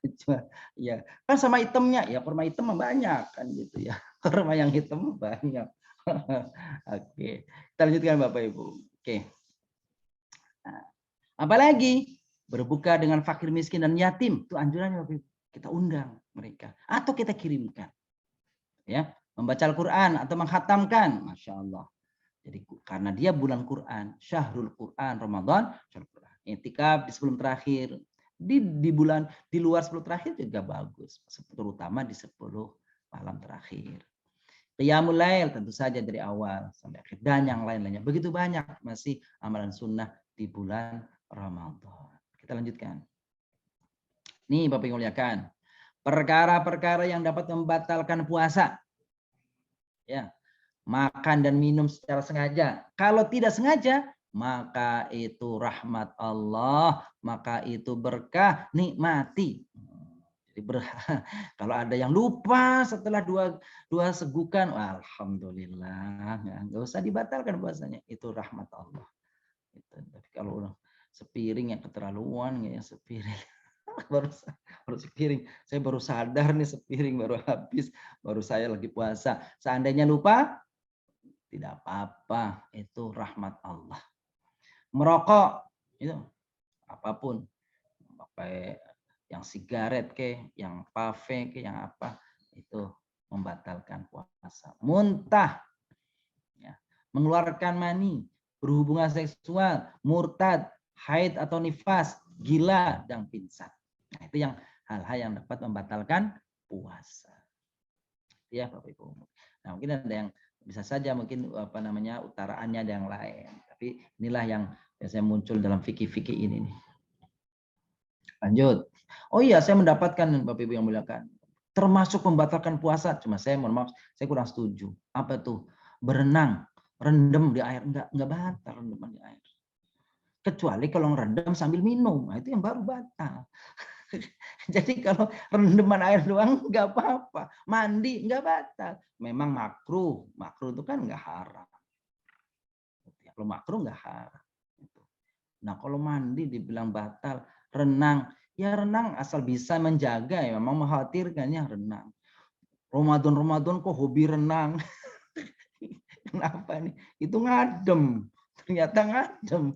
Ajwa. Ya, kan sama hitamnya, ya korma hitam banyak kan gitu ya. Korma yang hitam banyak. Oke. Kita lanjutkan Bapak Ibu. Oke. Nah, apalagi berbuka dengan fakir miskin dan yatim, itu anjurannya Bapak Ibu. Kita undang mereka atau kita kirimkan. Ya, membaca Al-Quran atau menghatamkan, masya Allah. Jadi karena dia bulan Quran, syahrul Quran, Ramadan, syahrul Quran. I'tikaf di sebelum terakhir, di bulan di luar 10 terakhir juga bagus, terutama di 10 malam terakhir. Qiyamul Lail tentu saja dari awal sampai akhir dan yang lain-lainnya. Begitu banyak masih amalan sunnah di bulan Ramadan. Kita lanjutkan. Nih Bapak yang muliakan, perkara-perkara yang dapat membatalkan puasa. Ya, makan dan minum secara sengaja. Kalau tidak sengaja, maka itu rahmat Allah, maka itu berkah, nikmati. Jadi kalau ada yang lupa setelah dua segukan, alhamdulillah, nggak usah dibatalkan puasanya. Itu rahmat Allah. Tapi kalau sepiring yang keterlaluan, ya sepiring baru sepiring. Saya baru sadar nih sepiring baru habis, baru saya lagi puasa. Seandainya lupa, tidak apa-apa, itu rahmat Allah. Merokok itu apapun, pakai yang sigaret ke, yang pave ke, yang apa, itu membatalkan puasa. Muntah, ya, mengeluarkan mani, berhubungan seksual, murtad, haid atau nifas, gila dan pingsan. Nah, itu yang hal-hal yang dapat membatalkan puasa. Ya, Bapak Ibu. Nah, mungkin ada yang bisa saja mungkin utaraannya ada yang lain. Tapi inilah yang biasanya muncul dalam fikih-fikih ini nih. Lanjut. Oh iya, saya mendapatkan Bapak Ibu yang muliakan. Termasuk membatalkan puasa, cuma saya mohon maaf, saya kurang setuju. Apa tuh? Berenang, rendam di air, enggak batal rendaman di air. Kecuali kalau rendam sambil minum, nah itu yang baru batal. Jadi kalau rendaman air doang nggak apa-apa, mandi nggak batal. Memang makruh, makruh itu kan nggak haram. Kalau makruh nggak haram. Nah kalau mandi dibilang batal, renang, ya renang asal bisa menjaga ya, memang mengkhawatirkan ya renang. Ramadan kok hobi renang. Kenapa nih? Itu ngadem. Ternyata ngadem.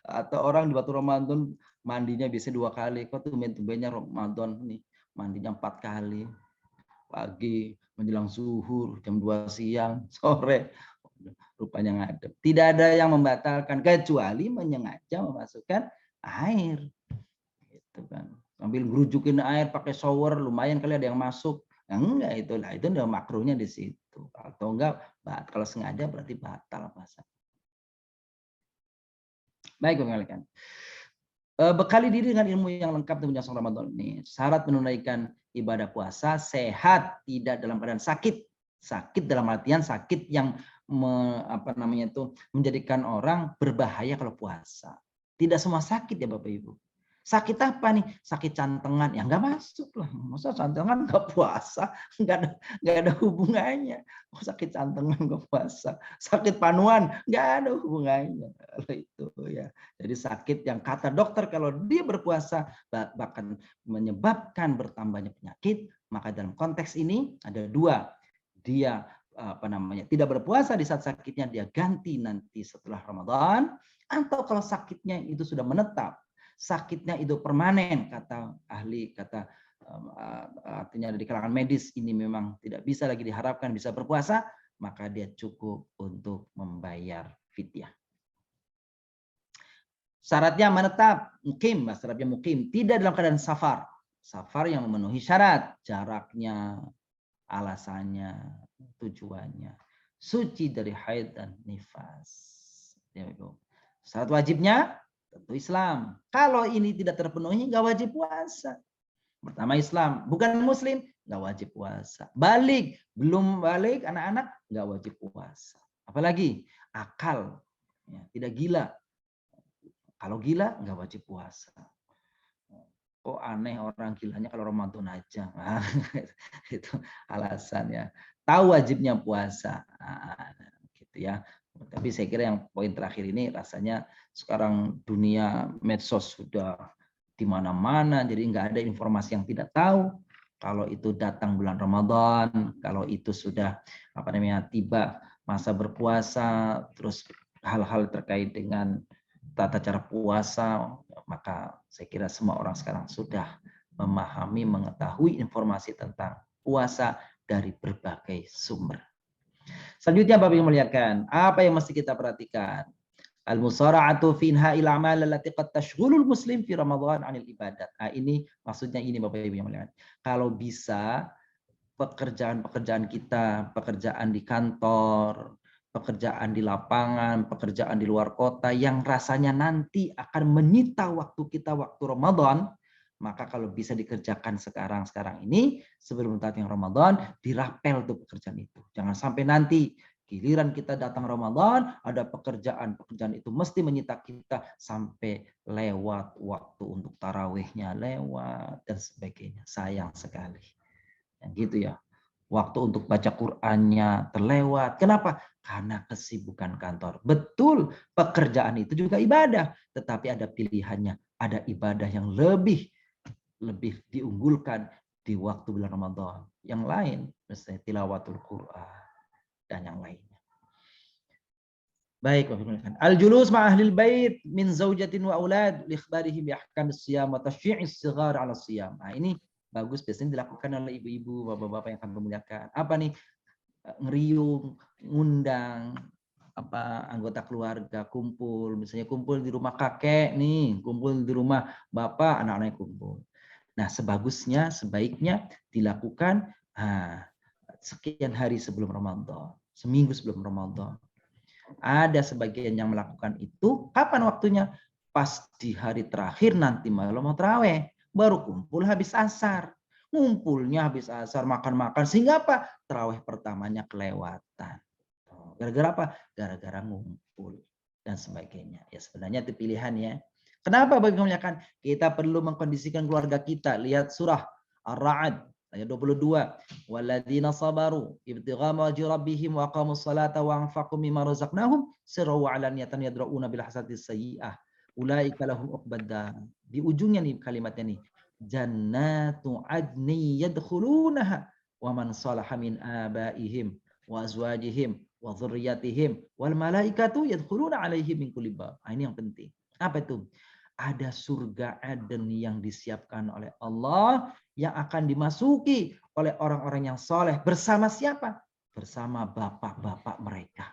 Atau orang di waktu Ramadan mandinya bisa 2 kali. Kok tuh tumbennya Ramadan nih mandinya 4 kali. Pagi menjelang zuhur, jam 2 siang, sore. Rupanya ngadem. Tidak ada yang membatalkan kecuali menyengaja memasukkan air. Gitu kan. Sambil gerujukin air pakai shower, lumayan kali ada yang masuk. Nah, enggak itulah, itu udah makruhnya di situ. Atau enggak, kalau sengaja berarti batal puasa. Baik, Bang. Bekali diri dengan ilmu yang lengkap di menjelang Ramadan ini. Syarat menunaikan ibadah puasa sehat, tidak dalam keadaan sakit. Sakit dalam artian sakit yang menjadikan orang berbahaya kalau puasa. Tidak semua sakit ya Bapak Ibu. Sakit apa nih? Sakit cantengan, ya nggak masuk lah. Masa cantengan nggak puasa? Nggak ada hubungannya. Oh, sakit cantengan nggak puasa. Sakit panuan nggak ada hubungannya. Itu ya. Jadi sakit yang kata dokter kalau dia berpuasa bahkan menyebabkan bertambahnya penyakit, maka dalam konteks ini ada dua. Dia tidak berpuasa di saat sakitnya, dia ganti nanti setelah Ramadan, atau kalau sakitnya itu sudah menetap, sakitnya itu permanen, kata ahli, artinya di kalangan medis ini memang tidak bisa lagi diharapkan bisa berpuasa, maka dia cukup untuk membayar fidyah. Syaratnya menetap, mukim, syaratnya mukim, tidak dalam keadaan safar. Safar yang memenuhi syarat, jaraknya, alasannya, tujuannya. suci dari haid dan nifas. Ya, Ibu. Syarat wajibnya tentu Islam. Kalau ini tidak terpenuhi, nggak wajib puasa. Pertama Islam, bukan Muslim, nggak wajib puasa. Balik, belum balik, anak-anak nggak wajib puasa. Apalagi akal, ya, tidak gila. Kalau gila nggak wajib puasa. Kok aneh orang gilanya kalau Ramadan aja. Nah, itu alasannya. Tahu wajibnya puasa. Nah, gitu ya. Tapi saya kira yang poin terakhir ini rasanya sekarang dunia medsos sudah di mana-mana, jadi nggak ada informasi yang tidak tahu. Kalau itu datang bulan Ramadan, kalau itu sudah tiba masa berpuasa, terus hal-hal terkait dengan tata cara puasa, maka saya kira semua orang sekarang sudah memahami, mengetahui informasi tentang puasa dari berbagai sumber. Selanjutnya Bapak yang muliakan, apa yang mesti kita perhatikan? Al-musara'atu fi inha'il a'mal allati qad tashghulul muslim fi Ramadan 'anil ibadat. Nah, ini maksudnya ini Bapak Ibu yang muliakan. Kalau bisa pekerjaan-pekerjaan kita, pekerjaan di kantor, pekerjaan di lapangan, pekerjaan di luar kota yang rasanya nanti akan menyita waktu kita waktu Ramadan, maka kalau bisa dikerjakan sekarang ini sebelum datang Ramadan, dirapel tuh pekerjaan itu. Jangan sampai nanti giliran kita datang Ramadan, ada pekerjaan itu mesti menyita kita sampai lewat waktu untuk tarawihnya lewat dan sebagainya. Sayang sekali. Yang gitu ya. Waktu untuk baca Qur'annya terlewat. Kenapa? Karena kesibukan kantor. Betul, pekerjaan itu juga ibadah. Tetapi ada pilihannya. Ada ibadah yang lebih diunggulkan di waktu bulan Ramadan. Yang lain, misalnya tilawatul Qur'an dan yang lainnya. Baik, al-julus ma'ahlil bait min zaujatin wa aulad li ikhbarihim bi ahkamis siyam wa tasyyi'is sighar 'ala siyam. Nah, ini bagus biasanya dilakukan oleh ibu-ibu, bapak-bapak yang akan memuliakan. Apa nih? Ngeriung, ngundang anggota keluarga kumpul, misalnya kumpul di rumah kakek nih, kumpul di rumah bapak, anak-anaknya kumpul. Nah, sebaiknya dilakukan sekian hari sebelum Ramadan, seminggu sebelum Ramadan. Ada sebagian yang melakukan itu, kapan waktunya? Pas di hari terakhir nanti malam mau tarawih, baru kumpul habis asar. Ngumpulnya habis asar, makan-makan, sehingga apa? Tarawih pertamanya kelewatan. Gara-gara apa? Gara-gara ngumpul dan sebagainya. Ya sebenarnya itu pilihan ya. Kenapa bagi kebanyakan? Kita perlu mengkondisikan keluarga kita. Lihat surah Ar-Ra'd ayat 22. Walladzina sabaru ibtigha wajhi rabbihim wa aqamus salata wa anfaqu mimma razaqnahum sirran wa alaniyatan yadra'una bil hasanati sayyi'ah. Ulaika lahum uqbad. Di ujungnya nih kalimatnya nih. Jannatu adni yadkhulunaha wa man salaha min abaihim wa azwajihim wa dzurriyyatihim wal malaikatu yadkhuluna alaihim min kulli bab. Ini yang penting. Apa itu? Ada surga Aden yang disiapkan oleh Allah yang akan dimasuki oleh orang-orang yang soleh. Bersama siapa? Bersama bapak-bapak mereka.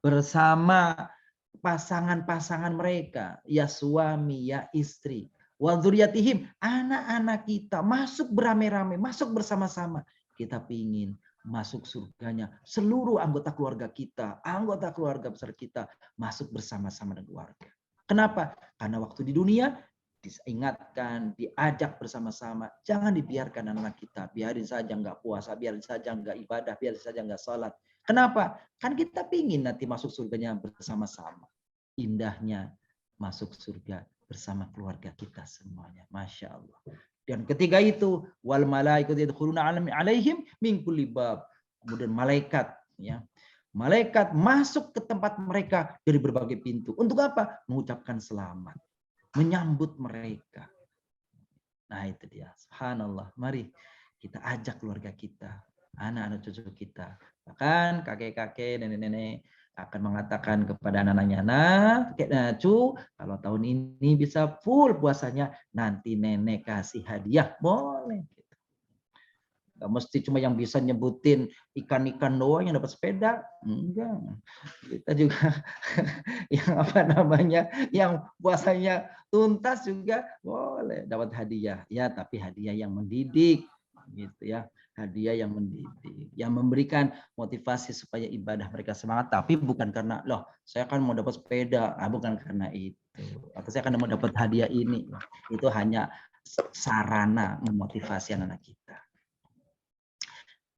Bersama pasangan-pasangan mereka. Ya suami, ya istri. Wa dzurriyyatihim, anak-anak kita masuk beramai-ramai, masuk bersama-sama. Kita pingin masuk surganya seluruh anggota keluarga kita, anggota keluarga besar kita masuk bersama-sama dengan keluarga. Kenapa? Karena waktu di dunia diingatkan, diajak bersama-sama. Jangan dibiarkan anak kita, biarin saja nggak puasa, biarin saja nggak ibadah, biarin saja nggak sholat. Kenapa? Kan kita pingin nanti masuk surganya bersama-sama. Indahnya masuk surga bersama keluarga kita semuanya. Masya Allah. Dan ketiga itu, wal malaikatu yadkhuluna alaihim min kulli bab. Kemudian malaikat, ya. Malaikat masuk ke tempat mereka dari berbagai pintu. Untuk apa? Mengucapkan selamat. Menyambut mereka. Nah itu dia. Subhanallah. Mari kita ajak keluarga kita. Anak-anak cucu kita. Bahkan kakek-kakek, nenek-nenek akan mengatakan kepada anak-anaknya, nah, cu, kalau tahun ini bisa full puasanya, nanti nenek kasih hadiah. Boleh. Gak mesti cuma yang bisa nyebutin ikan-ikan doang yang dapat sepeda. Enggak. Kita juga yang puasanya tuntas juga boleh dapat hadiah. Ya, tapi hadiah yang mendidik. gitu ya. Hadiah yang mendidik, yang memberikan motivasi supaya ibadah mereka semangat, tapi bukan karena loh saya kan mau dapat sepeda, bukan karena itu, atau saya kan mau dapat hadiah ini. Itu hanya sarana memotivasi anak-anak kita.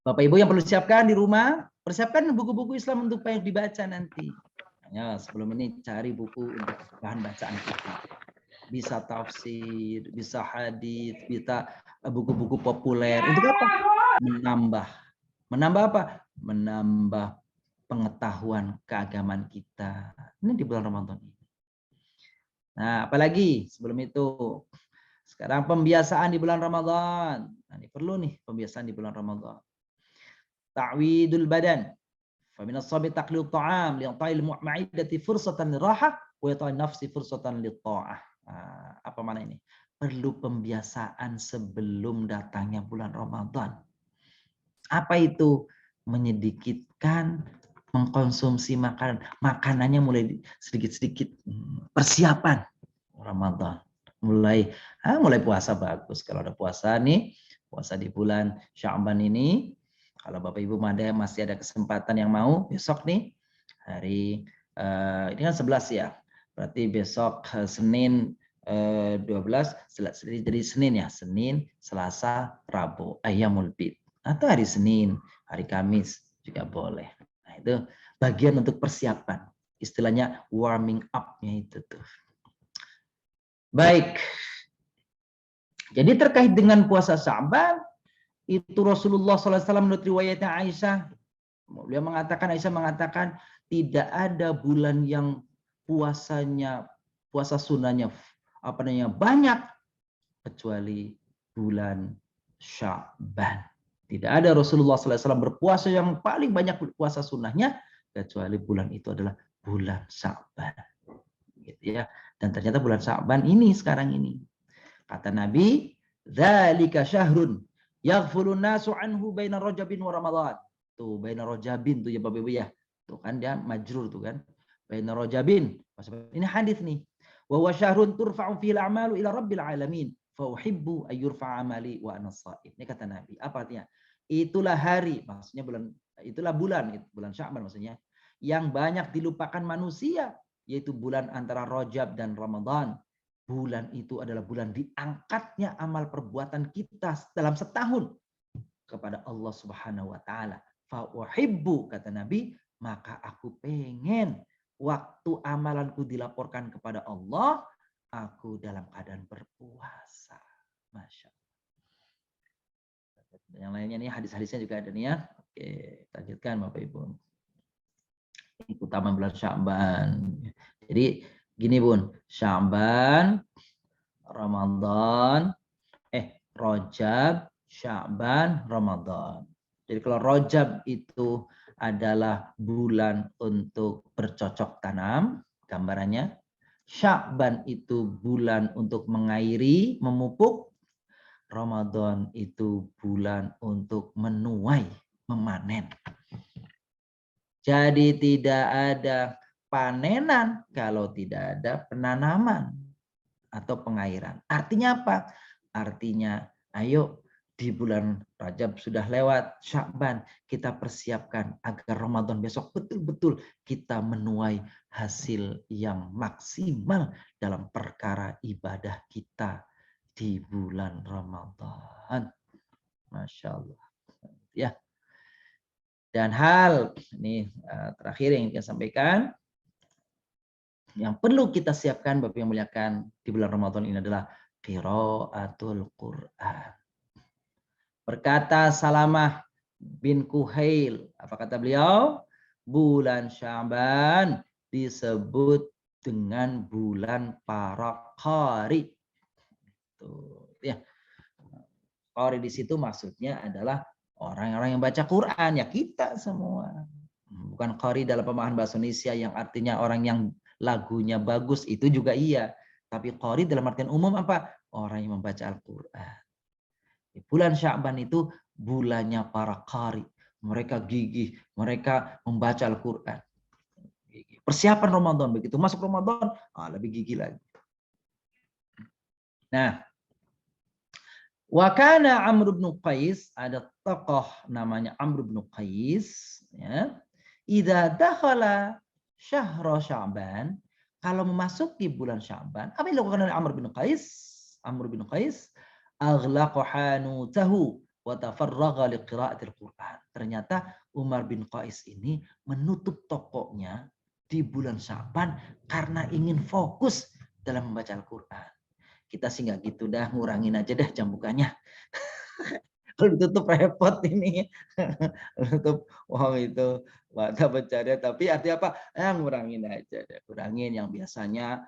Bapak Ibu yang perlu siapkan di rumah, persiapkan buku-buku Islam untuk banyak dibaca nanti. Ya, sebelum ini cari buku untuk bahan bacaan kita. Bisa tafsir, bisa hadis, bisa buku-buku populer. Untuk apa? Menambah apa? Menambah pengetahuan keagamaan kita. Ini di bulan Ramadan ini. Nah, apalagi sebelum itu. Sekarang pembiasaan di bulan Ramadan. Nah, ini perlu nih pembiasaan di bulan Ramadan. Ta'widul badan. Famin as-sabi taqlil ta'am li'ta'il mu'maidati fursatan liraha wa yata'in nafsi fursatan lit-ta'ah. Apa mana ini? Perlu pembiasaan sebelum datangnya bulan Ramadan. Apa itu? Menyedikitkan mengkonsumsi makanan. Makanannya mulai sedikit-sedikit. Persiapan Ramadan. Mulai puasa bagus. Kalau ada puasa nih, puasa di bulan Sya'ban ini, kalau Bapak Ibu masih ada kesempatan yang mau, besok nih, hari ini kan 11 ya, berarti besok Senin 12, jadi Senin ya, Senin, Selasa, Rabu, Ayyamul Bid. Atau hari Senin, hari Kamis juga boleh. Nah itu bagian untuk persiapan. Istilahnya warming up-nya itu tuh. Baik. Jadi terkait dengan puasa Sya'ban, itu Rasulullah SAW menurut riwayatnya Aisyah, Aisyah mengatakan tidak ada bulan yang puasa sunnahnya banyak kecuali bulan Sya'ban. Tidak ada Rasulullah SAW berpuasa yang paling banyak puasa sunnahnya kecuali bulan itu adalah bulan Sya'ban. Gitu ya. Dan ternyata bulan Sya'ban ini sekarang ini. Kata Nabi, "Dzalika syahrun yaghfulun nasu anhu baina Rajabin wa Ramadan." Tuh, baina Rajabin tuh ya Bapak Ibu ya. Tuh kan dia majrur tuh kan. Baina Rajabin. Ini hadis nih. Wa huwa syahrun turfa'u fihi al-a'malu ila rabbil alamin. Fa uhibbu ay yurfa'a amali wa ana shaim. Ini kata Nabi. Apa artinya? Itulah hari, maksudnya bulan Sya'ban maksudnya, yang banyak dilupakan manusia, yaitu bulan antara Rajab dan Ramadan. Bulan itu adalah bulan diangkatnya amal perbuatan kita dalam setahun kepada Allah Subhanahu wa taala. Fa uhibbu, kata Nabi, maka aku pengen waktu amalanku dilaporkan kepada Allah, aku dalam keadaan berpuasa. Masya Allah. Yang lainnya nih hadis-hadisnya juga ada nih ya. Oke, lanjutkan Bapak Ibu. Ini utama bulan Sya'ban. Jadi gini Bun, Sya'ban, Ramadan, Rajab, Sya'ban, Ramadan. Jadi kalau Rajab itu adalah bulan untuk bercocok tanam, gambarannya. Sya'ban itu bulan untuk mengairi, memupuk. Ramadan itu bulan untuk menuai, memanen. Jadi tidak ada panenan kalau tidak ada penanaman atau pengairan. Artinya apa? Artinya ayo di bulan Rajab sudah lewat, Sya'ban kita persiapkan agar Ramadan besok betul-betul kita menuai hasil yang maksimal dalam perkara ibadah kita di bulan Ramadan. Masya Allah. Ya. Dan hal ini terakhir yang kita sampaikan, yang perlu kita siapkan Bapak yang muliakan di bulan Ramadan ini adalah qiraatul Quran. Berkata Salamah bin Kuhail, apa kata beliau? Bulan Sya'ban disebut dengan bulan para qari. Tuh, ya. Qari di situ maksudnya adalah orang-orang yang baca Quran, ya kita semua. Bukan qari dalam pemahaman bahasa Indonesia yang artinya orang yang lagunya bagus, itu juga iya. Tapi qari dalam artian umum apa? Orang yang membaca Al-Quran. Bulan Sya'ban itu bulannya para qari. Mereka gigih, mereka membaca Al-Quran. Persiapan Ramadan, begitu masuk Ramadan, lebih gigih lagi. Nah, Wa kana Amr bin Qais, ada tokoh namanya Amr bin Qais, ya. Idza dakhala syahra Sya'ban, kalau memasuki bulan Sya'ban, apa yang dilakukan oleh Amr bin Qais? Amr bin Qais aghlaqa hanutahu wa tafarraga liqira'atil Qur'an. Ternyata Umar bin Qais ini menutup tokonya di bulan Sya'ban karena ingin fokus dalam membaca Al-Qur'an. Kita sih nggak gitu dah, ngurangin aja dah jam bukanya. Kalau ditutup repot ini. Tutup, wow itu mata pencarian. Tapi artinya apa? Ngurangin aja deh. Kurangin yang biasanya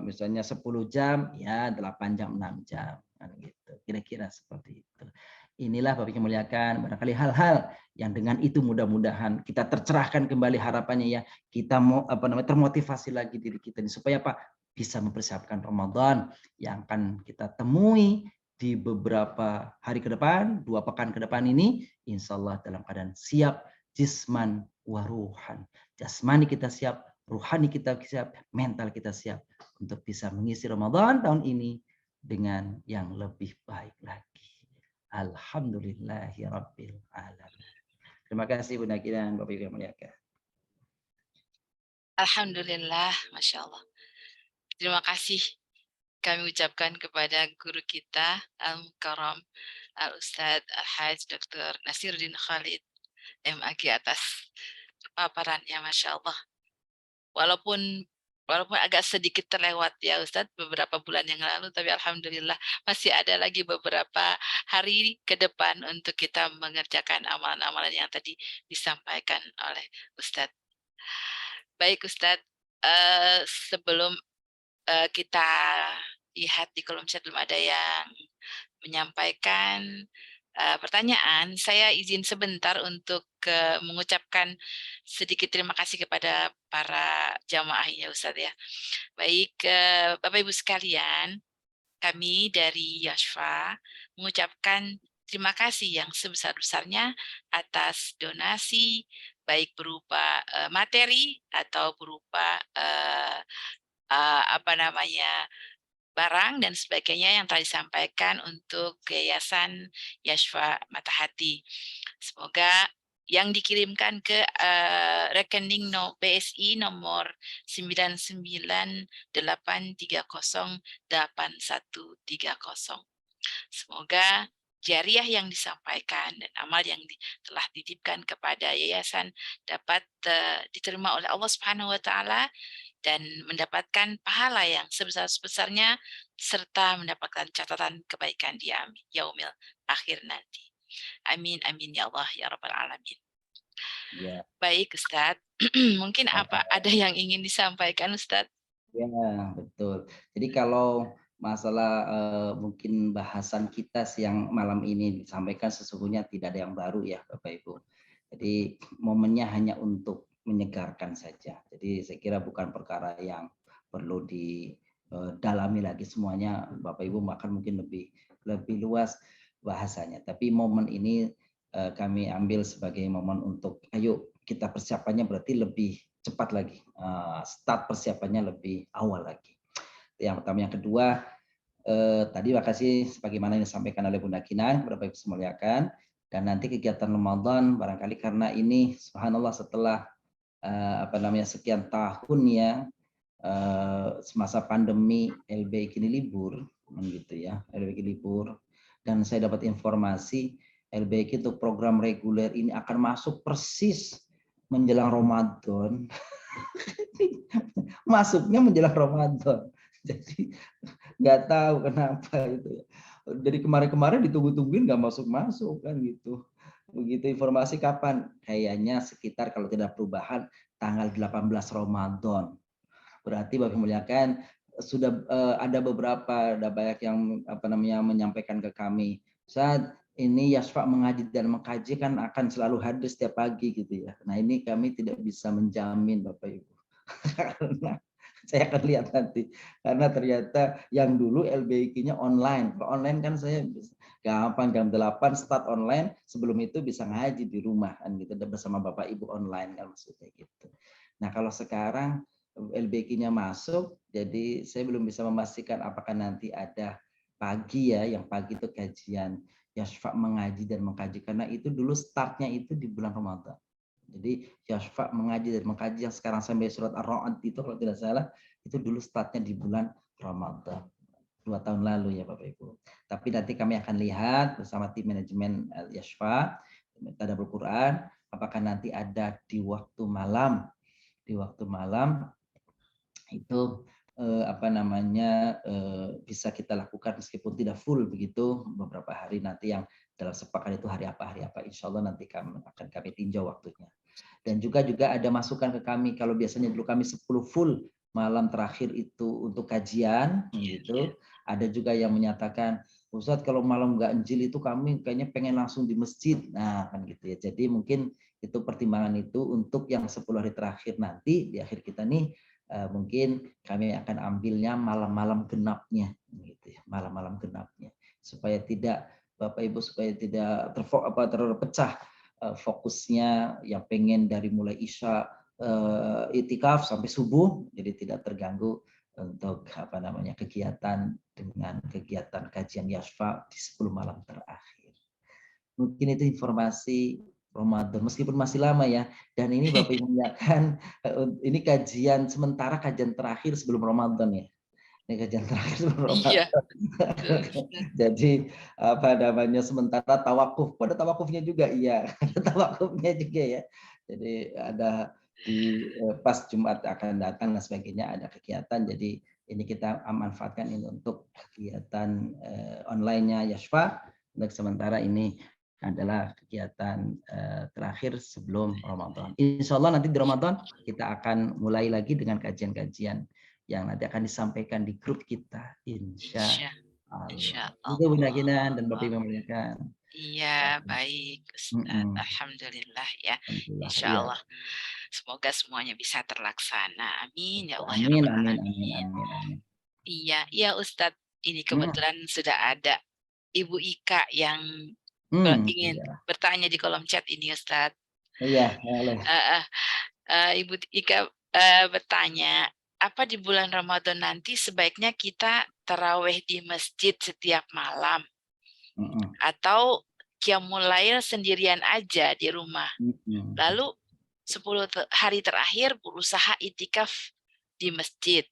misalnya 10 jam, ya 8 jam, 6 jam. Kan gitu. Kira-kira seperti itu. Inilah Bapak yang muliakan, barangkali hal-hal yang dengan itu mudah-mudahan kita tercerahkan kembali harapannya ya. Kita mau termotivasi lagi diri kita ini supaya apa? Bisa mempersiapkan Ramadan yang akan kita temui di beberapa hari ke depan, 2 pekan ke depan ini, insya Allah dalam keadaan siap jisman waruhan. Jasmani kita siap, ruhani kita siap, mental kita siap untuk bisa mengisi Ramadan tahun ini dengan yang lebih baik lagi. Alhamdulillahirabbil alamin. Terima kasih Bunda Kinan, Bapak Ibu yang muliakan. Alhamdulillah, Masya Allah. Terima kasih kami ucapkan kepada guru kita, Al-Mukarram, Al-Ustadz Al-Hajj Dr. Nasiruddin Khalid, MAG atas paparannya, Masya Allah. Walaupun agak sedikit terlewat ya Ustadz beberapa bulan yang lalu, tapi alhamdulillah masih ada lagi beberapa hari ke depan untuk kita mengerjakan amalan-amalan yang tadi disampaikan oleh Ustadz. Baik Ustadz, sebelum kita lihat di kolom chat belum ada yang menyampaikan pertanyaan, saya izin sebentar untuk mengucapkan sedikit terima kasih kepada para jamaah ya Ustadz ya. Baik, Bapak Ibu sekalian, kami dari Yashfa mengucapkan terima kasih yang sebesar-besarnya atas donasi, baik berupa materi atau berupa barang dan sebagainya yang telah disampaikan untuk Yayasan Yashfa Mata Hati. Semoga yang dikirimkan ke rekening BSI nomor 9983081130. Semoga jariah yang disampaikan dan amal yang telah dititipkan kepada yayasan dapat diterima oleh Allah Subhanahu wa taala dan mendapatkan pahala yang sebesar-besarnya serta mendapatkan catatan kebaikan di yaumil akhir nanti. Amin amin ya Allah ya rabbal alamin. Ya. Baik Ustadz, mungkin ada yang ingin disampaikan Ustadz? Ya, betul. Jadi kalau masalah mungkin bahasan kita siang malam ini disampaikan sesungguhnya tidak ada yang baru ya Bapak Ibu. Jadi momennya hanya untuk menyegarkan saja. Jadi saya kira bukan perkara yang perlu didalami lagi semuanya. Bapak Ibu bahkan mungkin lebih luas bahasanya. Tapi momen ini kami ambil sebagai momen untuk ayo kita persiapannya berarti lebih cepat lagi, start persiapannya lebih awal lagi. Yang pertama, yang kedua, tadi makasih sebagaimana yang disampaikan oleh Bunda Kinan, Bapak Ibu semuliakan, dan nanti kegiatan Ramadan barangkali karena ini subhanallah setelah sekian tahun ya, semasa pandemi LBI kini libur, gitu ya, LBI libur, dan saya dapat informasi LBI untuk program reguler ini akan masuk persis menjelang Ramadan. Masuknya menjelang Ramadan. Jadi nggak tahu kenapa itu. Jadi kemarin-kemarin ditunggu-tungguin nggak masuk-masuk kan gitu. Begitu informasi kapan? Kayaknya sekitar kalau tidak perubahan tanggal 18 Ramadan. Berarti Bapak muliakan sudah ada banyak yang menyampaikan ke kami. Saat ini Yasfa mengaji dan mengkaji kan akan selalu hadir setiap pagi gitu ya. Nah ini kami tidak bisa menjamin Bapak Ibu. Karena saya akan lihat nanti. Karena ternyata yang dulu LBIQ-nya online. Kalau online kan saya gampang jam 8 start online, sebelum itu bisa ngaji di rumah kan gitu bersama Bapak Ibu online kan maksudnya gitu. Nah, kalau sekarang LBQ-nya masuk, jadi saya belum bisa memastikan apakah nanti ada pagi ya, yang pagi itu kajian Yashfa mengaji dan mengkaji, karena itu dulu startnya itu di bulan Ramadan. Jadi Yashfa mengaji dan mengkaji yang sekarang sampai surat Ar-Ra'd itu kalau tidak salah, itu dulu startnya di bulan Ramadan. 2 tahun lalu ya Bapak Ibu. Tapi nanti kami akan lihat bersama tim manajemen Yashfa, Tadabbur Quran, apakah nanti ada di waktu malam. Di waktu malam itu bisa kita lakukan meskipun tidak full begitu, beberapa hari nanti yang dalam sepekan itu hari apa insya Allah nanti akan kami tinjau waktunya. Dan juga ada masukan ke kami, kalau biasanya dulu kami 10 full malam terakhir itu untuk kajian gitu, ada juga yang menyatakan, Ustadz kalau malam nggak Injil itu kami kayaknya pengen langsung di masjid. Nah kan gitu ya, jadi mungkin itu pertimbangan itu untuk yang 10 hari terakhir nanti di akhir kita nih, mungkin kami akan ambilnya malam-malam genapnya gitu ya, malam-malam genapnya, supaya tidak Bapak Ibu, supaya tidak terpecah fokusnya yang pengen dari mulai Isya itikaf sampai subuh, jadi tidak terganggu untuk kegiatan dengan kegiatan kajian Yashfa di 10 malam terakhir. Mungkin itu informasi Ramadan, meskipun masih lama ya. Dan ini Bapak Ibu kan ini kajian sementara, kajian terakhir sebelum Ramadan ya. Ini kajian terakhir sebelum Iya. Ramadan. Jadi sementara tawakuf. Pada tawakufnya juga iya, ada tawakufnya juga ya. Jadi ada di pas Jumat akan datang dan sebagainya ada kegiatan. Jadi ini kita manfaatkan ini untuk kegiatan online-nya Yashfa. Untuk sementara ini adalah kegiatan terakhir sebelum Ramadan. Insya Allah nanti di Ramadan kita akan mulai lagi dengan kajian-kajian yang nanti akan disampaikan di grup kita. Insya Insya Allah. Itu Allah. Bunda Kinan dan Bapak Ibu memuliakan. Iya, baik, Ustaz. Alhamdulillah ya. Alhamdulillah. Insya Iya. Allah. Semoga semuanya bisa terlaksana. Amin. Ya Allah ya Amin, Rabbal amin, amin, Alamin. amin, amin. Iya, iya Ustadz. Ini kebetulan sudah ada Ibu Ika yang ingin Iya. bertanya di kolom chat ini Ustadz. Iya, boleh. Ibu Ika bertanya, apa di bulan Ramadan nanti sebaiknya kita taraweh di masjid setiap malam atau qiyamul lail sendirian aja di rumah? Lalu 10 hari terakhir berusaha itikaf di masjid.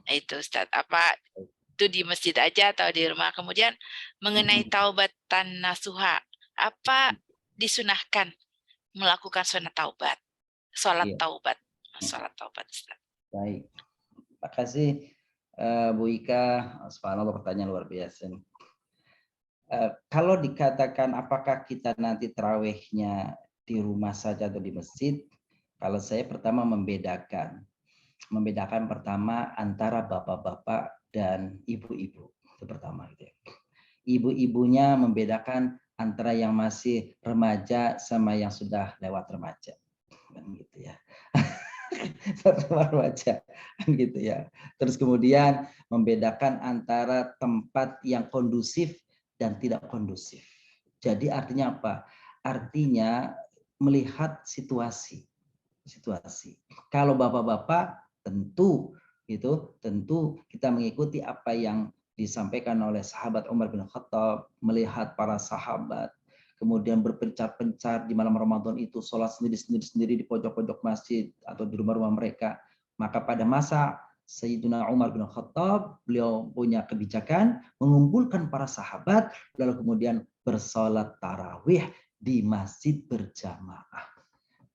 Itu Ustaz, apa itu di masjid aja atau di rumah? Kemudian mengenai taubatan nasuha, apa disunahkan melakukan sholat taubat? Sholat Iya. taubat Ustaz. Baik. Terima kasih Bu Ika. Subhanallah, pertanyaan luar biasa. Kalau dikatakan apakah kita nanti tarawihnya di rumah saja atau di masjid, kalau saya pertama membedakan pertama antara bapak-bapak dan ibu-ibu. Itu pertama gitu ya. Ibu-ibunya membedakan antara yang masih remaja sama yang sudah lewat remaja. Kan gitu ya. Remaja kan gitu ya. Terus kemudian membedakan antara tempat yang kondusif dan tidak kondusif. Jadi artinya apa? Artinya melihat situasi. Kalau bapak-bapak tentu kita mengikuti apa yang disampaikan oleh sahabat Umar bin Khattab, melihat para sahabat kemudian berpencar-pencar di malam Ramadan itu sholat sendiri di pojok-pojok masjid atau di rumah-rumah mereka. Maka pada masa Sayyidina Umar bin Khattab, beliau punya kebijakan mengumpulkan para sahabat lalu kemudian bersolat tarawih di masjid berjamaah.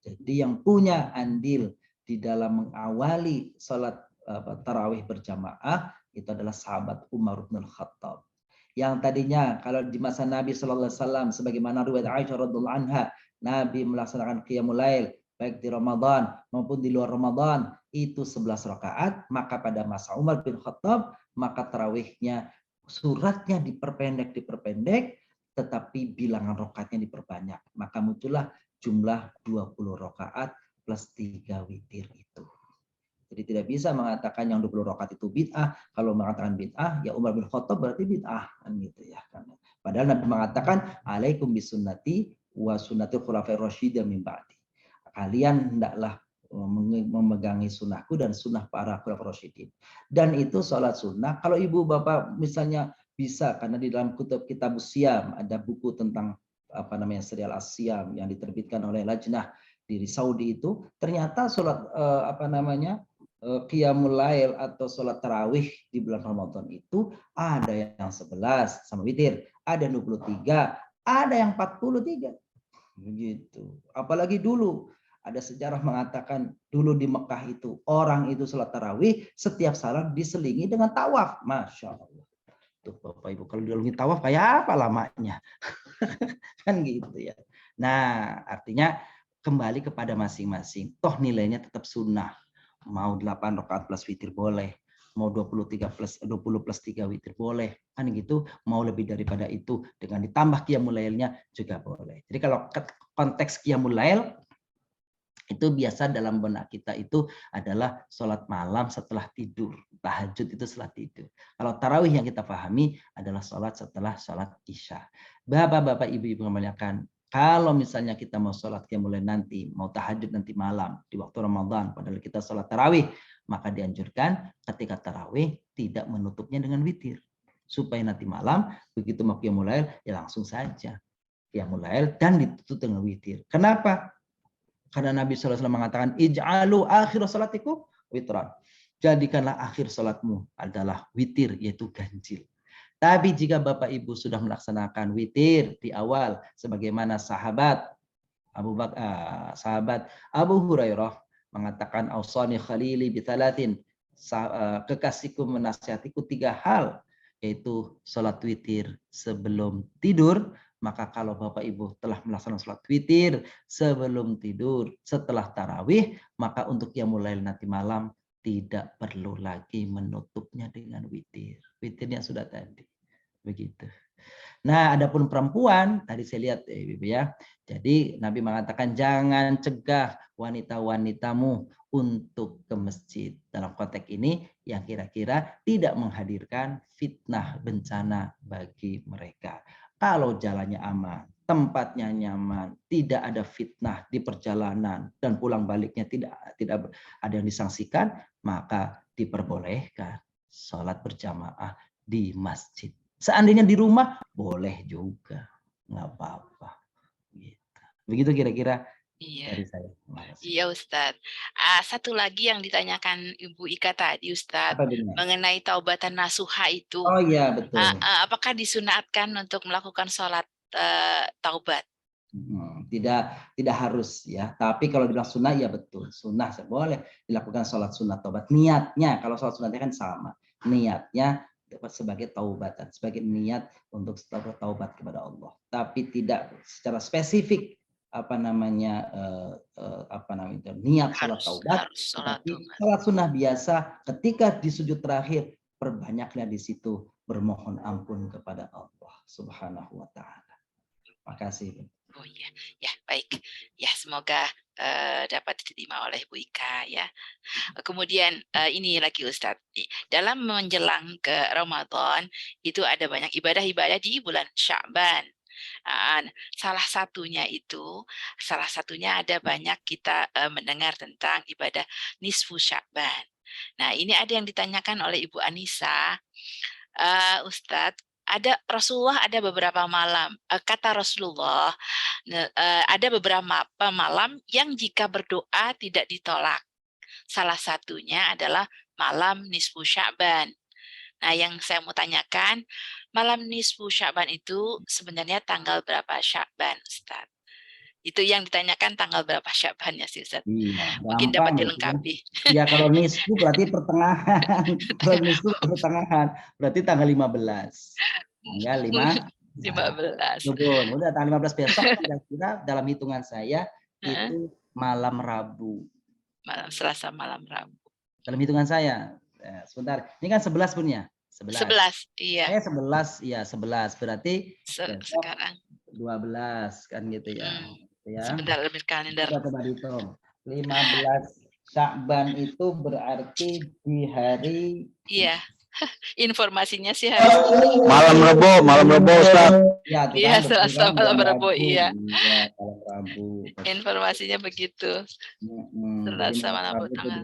Jadi yang punya andil di dalam mengawali sholat tarawih berjamaah itu adalah sahabat Umar bin Khattab. Yang tadinya kalau di masa Nabi Shallallahu Alaihi Wasallam, sebagaimana riwayat Aisyah radhiallahu anha, Nabi melaksanakan qiyamul lail baik di Ramadan maupun di luar Ramadan itu 11 rakaat, maka pada masa Umar bin Khattab maka tarawihnya suratnya diperpendek, tetapi bilangan rakaatnya diperbanyak. Maka muncullah jumlah 20 rakaat plus 3 witir itu. Jadi tidak bisa mengatakan yang 20 rakaat itu bid'ah. Kalau mengatakan bid'ah, ya Umar bin Khattab berarti bid'ah kan gitu ya. Padahal Nabi mengatakan alaikum bisunnati wa sunnatul khulafair rasyidin min ba'di. Kalian hendaklah memegangi sunnahku dan sunnah para khulafair rasyidin. Dan itu sholat sunnah. Kalau ibu bapak misalnya Bisa, karena di dalam kitab Siyam ada buku tentang serial As-Siyam yang diterbitkan oleh Lajnah di Saudi itu, ternyata sholat Qiyamul Lail atau sholat tarawih di bulan Ramadan itu ada yang 11 sama witir, ada 23, ada yang 43. Begitu. Apalagi dulu ada sejarah mengatakan dulu di Mekah itu orang itu sholat tarawih setiap salat diselingi dengan tawaf. Masya Allah. Tuh Bapak Ibu, kalau dilalui tawaf kayak apa lamanya? Kan gitu ya. Nah, artinya kembali kepada masing-masing. Toh nilainya tetap sunnah. Mau 8 rakaat plus witir boleh. Mau 20 plus 3 witir boleh. Kan gitu. Mau lebih daripada itu dengan ditambah qiyamul lailnya juga boleh. Jadi kalau konteks qiyamul lail itu biasa dalam benak kita itu adalah sholat malam setelah tidur. Tahajud itu setelah tidur. Kalau tarawih yang kita pahami adalah sholat setelah sholat isya. Bapak-bapak, ibu-ibu memuliakan, kalau misalnya kita mau sholat qiyamul lail nanti, mau tahajud nanti malam di waktu Ramadan, padahal kita sholat tarawih, maka dianjurkan ketika tarawih tidak menutupnya dengan witir. Supaya nanti malam, begitu mau qiyamul lail, ya langsung saja qiyamul lail dan ditutup dengan witir. Kenapa? Karena Nabi SAW mengatakan, ij'alu akhir salatikum witran. Jadikanlah akhir salatmu adalah witir, yaitu ganjil. Tapi jika Bapak Ibu sudah melaksanakan witir di awal, sebagaimana sahabat Abu Hurairah mengatakan, ausani khalili bitalatin, kekasihku menasihatiku 3 hal, yaitu salat witir sebelum tidur. Maka kalau Bapak Ibu telah melaksanakan sholat witir sebelum tidur, setelah tarawih, maka untuk qiyamul lail nanti malam tidak perlu lagi menutupnya dengan witir. Witirnya sudah tadi. Begitu. Nah, adapun perempuan, tadi saya lihat Ibu ya. Jadi Nabi mengatakan jangan cegah wanita-wanitamu untuk ke masjid. Dalam konteks ini yang kira-kira tidak menghadirkan fitnah bencana bagi mereka. Kalau jalannya aman, tempatnya nyaman, tidak ada fitnah di perjalanan dan pulang baliknya tidak ada yang disangsikan, maka diperbolehkan sholat berjamaah di masjid. Seandainya di rumah boleh juga, nggak apa-apa. Begitu kira-kira dari saya. Iya Ustadz. Satu lagi yang ditanyakan Ibu Ika tadi Ustadz, mengenai taubatan nasuha itu. Oh iya betul. Apakah disunatkan untuk melakukan sholat taubat? Tidak harus ya. Tapi kalau dibilang sunnah ya betul. Sunnah boleh dilakukan sholat sunnah taubat. Niatnya kalau sholat sunnahnya kan sama. Niatnya sebagai taubatan, sebagai niat untuk taubat kepada Allah. Tapi tidak secara spesifik niat sholat taubat. Tapi sholat sunnah biasa ketika di sujud terakhir perbanyaklah di situ bermohon ampun kepada Allah Subhanahu wa taala. Makasih. Oh iya, ya baik. Ya semoga dapat diterima oleh Bu Ika ya. Kemudian ini lagi Ustadz, dalam menjelang ke Ramadan itu ada banyak ibadah-ibadah di bulan Sya'ban. Salah satunya ada banyak kita mendengar tentang ibadah nisfu Sya'ban. Nah ini ada yang ditanyakan oleh Ibu Anissa, Ustadz, Rasulullah ada beberapa malam, kata Rasulullah, ada beberapa malam yang jika berdoa tidak ditolak. Salah satunya adalah malam nisfu Sya'ban. Nah, yang saya mau tanyakan, malam nisfu Sya'ban itu sebenarnya tanggal berapa Sya'ban, Ustaz? Itu yang ditanyakan tanggal berapa Sya'bannya sih, Ustaz? Iya, mungkin dapat dilengkapi. Ya kalau nisfu berarti pertengahan. Kalau nisfu pertengahan, berarti tanggal 15. Tanggal 15. Udah tanggal 15 besok kira-kira dalam hitungan saya itu malam Rabu. Malam Selasa, malam Rabu. Dalam hitungan saya. Sebentar. Ini kan 11 punya. 11. Iya. 11, ya 11. Berarti sekarang 12 kan gitu ya. Sebentar lebih kalender. Coba dihitung. 15 Sya'ban itu berarti di hari. Iya. Informasinya sih hari malam Rabu Ustaz. Iya, Selasa malam Rabu, iya. Iya, malam Rabu. Informasinya begitu. Selasa malam Rabu tanggal.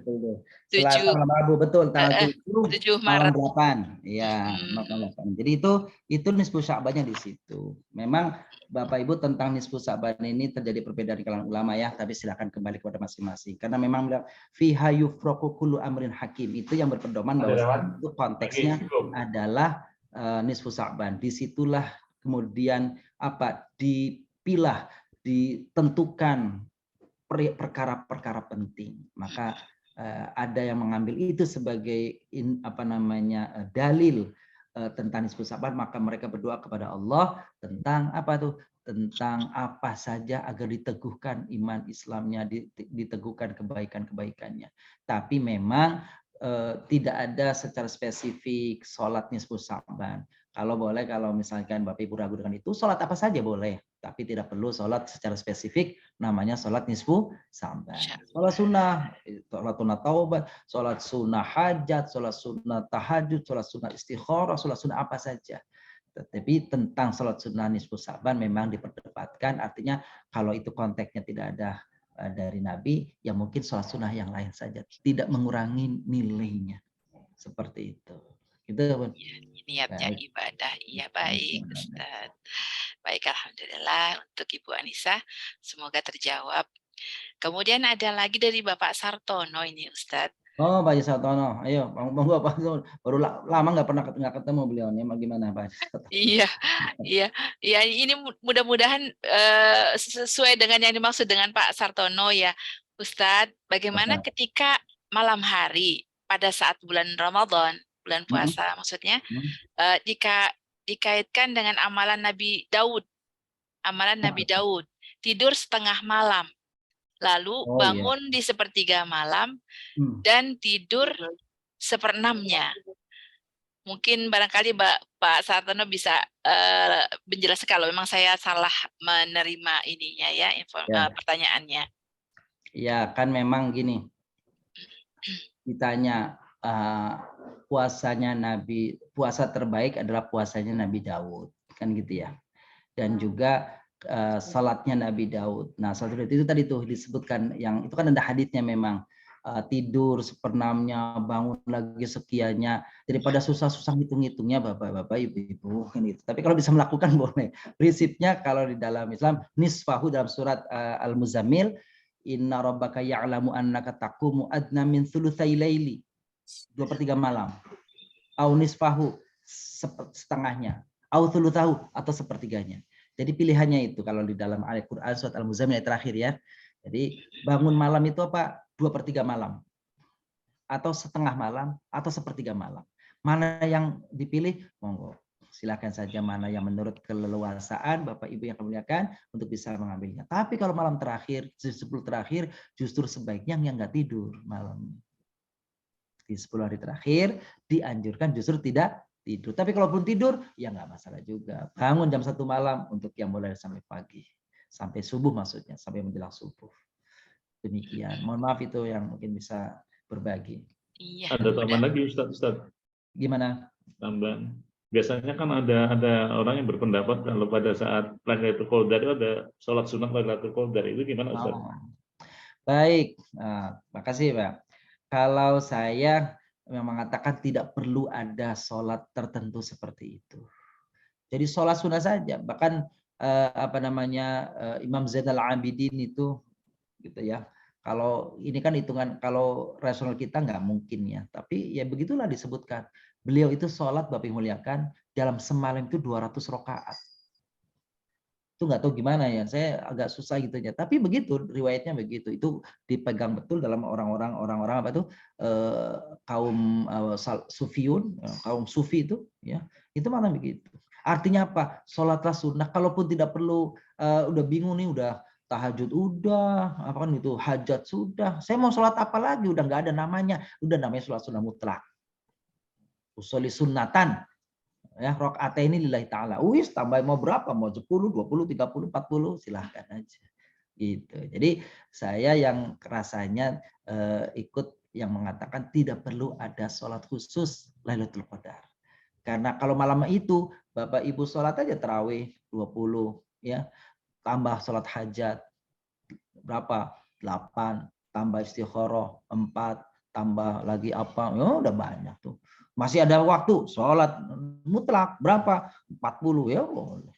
Selasa 7 malam Rabu, betul, tanggal 7 malam Maret. 8. Ya, malam 8. Jadi itu nisfu Sya'bannya di situ. Memang Bapak Ibu tentang nisfu Sya'ban ini terjadi perbedaan di kalangan ulama ya, tapi silakan kembali kepada masing-masing. Karena memang fiha yufraqu kullu amrin hakim, itu yang berpedoman bahwa itu konteksnya adalah nisfu Sya'ban. Disitulah kemudian dipilah, ditentukan perkara-perkara penting. Maka ada yang mengambil itu sebagai dalil tentang nisfu Sya'ban, maka mereka berdoa kepada Allah tentang tentang apa saja agar diteguhkan iman Islamnya, diteguhkan kebaikan-kebaikannya. Tapi memang tidak ada secara spesifik sholat nisfu Sya'ban. Kalau boleh, kalau misalkan Bapak Ibu ragu dengan itu, sholat apa saja boleh. Tapi tidak perlu sholat secara spesifik, namanya sholat nisfu Sya'ban. Sholat sunnah, sholat sunnah taubat, sholat sunnah hajat, sholat sunnah tahajud, sholat sunnah istikharah, sholat sunnah apa saja. Tetapi tentang sholat sunnah nisfu Sya'ban memang diperdebatkan, artinya kalau itu konteksnya tidak ada dari Nabi, ya mungkin sholat sunnah yang lain saja, tidak mengurangi nilainya. Seperti itu. Gitu, Bun. Niatnya Baik. ibadah. Iya, baik, Ustaz. Baik, alhamdulillah untuk Ibu Anissa, semoga terjawab. Kemudian ada lagi dari Bapak Sartono ini, Ustaz. Oh, Pak Sartono, ayo, monggo Pak. Baru lama nggak ketemu beliau nih, gimana Pak? Iya, ini mudah-mudahan sesuai dengan yang dimaksud dengan Pak Sartono ya, Ustadz. Bagaimana ketika malam hari pada saat bulan Ramadan, bulan puasa maksudnya, dikaitkan dengan amalan Nabi Daud, tidur setengah malam, lalu bangun di sepertiga malam dan tidur seperenamnya. Mungkin barangkali Pak Sartono bisa menjelaskan kalau memang saya salah menerima ininya ya, pertanyaannya. Ya, kan memang gini. Ditanya puasa terbaik adalah puasanya Nabi Daud, kan gitu ya. Dan juga salatnya Nabi Daud. Nah, salat itu tadi tuh disebutkan, yang itu kan ada haditsnya memang. Tidur seperenamnya, bangun lagi sekiannya, daripada susah-susah ngitung-ngitungnya bapak-bapak, ibu-ibu gitu. Tapi kalau bisa melakukan boleh. Prinsipnya kalau di dalam Islam, nisfahu dalam surat Al-Muzammil, inna rabbaka ya'lamu annaka taqumu adna min thulutsai laili, 2/3 malam, au nisfahu, setengahnya, au thulutsahu, atau sepertiganya. Jadi pilihannya itu kalau di dalam ayat Quran surat Al-Muzammil ayat terakhir ya. Jadi bangun malam itu apa? 2/3 malam, atau setengah malam, atau sepertiga malam. Mana yang dipilih? Monggo. Silakan saja mana yang menurut keleluasaan Bapak Ibu yang kami muliakan untuk bisa mengambilnya. Tapi kalau malam terakhir, 10 terakhir, justru sebaiknya yang nggak tidur malam. Di 10 hari terakhir dianjurkan justru tidak tidur. Tapi kalaupun tidur, ya nggak masalah juga. Bangun jam 1 malam untuk yang mulai sampai pagi. Sampai subuh maksudnya, sampai menjelang subuh. Demikian. Mohon maaf itu yang mungkin bisa berbagi. Iya. Ada tambahan lagi Ustaz. Gimana? Tambahan. Biasanya kan ada orang yang berpendapat kalau pada saat Lailatul Qadar itu ada sholat sunat Lailatul Qadar, itu gimana Ustaz? Baik, makasih Pak. Kalau saya mengatakan tidak perlu ada sholat tertentu seperti itu. Jadi sholat sunnah saja. Bahkan Imam Zainal Abidin itu gitu ya. Kalau ini kan hitungan, kalau rasional kita nggak mungkin ya. Tapi ya begitulah disebutkan. Beliau itu sholat Bapak muliakan dalam semalam itu 200 rakaat. Itu nggak tahu gimana ya. Saya agak susah gitu ya. Tapi begitu riwayatnya begitu. Itu dipegang betul dalam orang-orang apa tuh kaum Sufiyun, kaum Sufi itu ya. Itu malah begitu. Artinya apa? Sholatlah sunnah. Kalaupun tidak perlu udah bingung nih, udah tahajud udah, apa kan itu hajat sudah. Saya mau sholat apa lagi? Udah nggak ada namanya. Udah namanya sholat sunnah mutlak. Usolli sunnatan. Ya, rakaat ini lillahi ta'ala. Wis tambah mau berapa? Mau 10, 20, 30, 40, silahkan aja. Gitu. Jadi saya yang rasanya ikut yang mengatakan tidak perlu ada sholat khusus Lailatul Qadar. Karena kalau malam itu Bapak Ibu sholat aja tarawih 20 ya. Tambah sholat hajat berapa? 8, tambah istikharah 4, tambah lagi apa, ya udah banyak tuh. Masih ada waktu, sholat mutlak berapa? 40, ya boleh.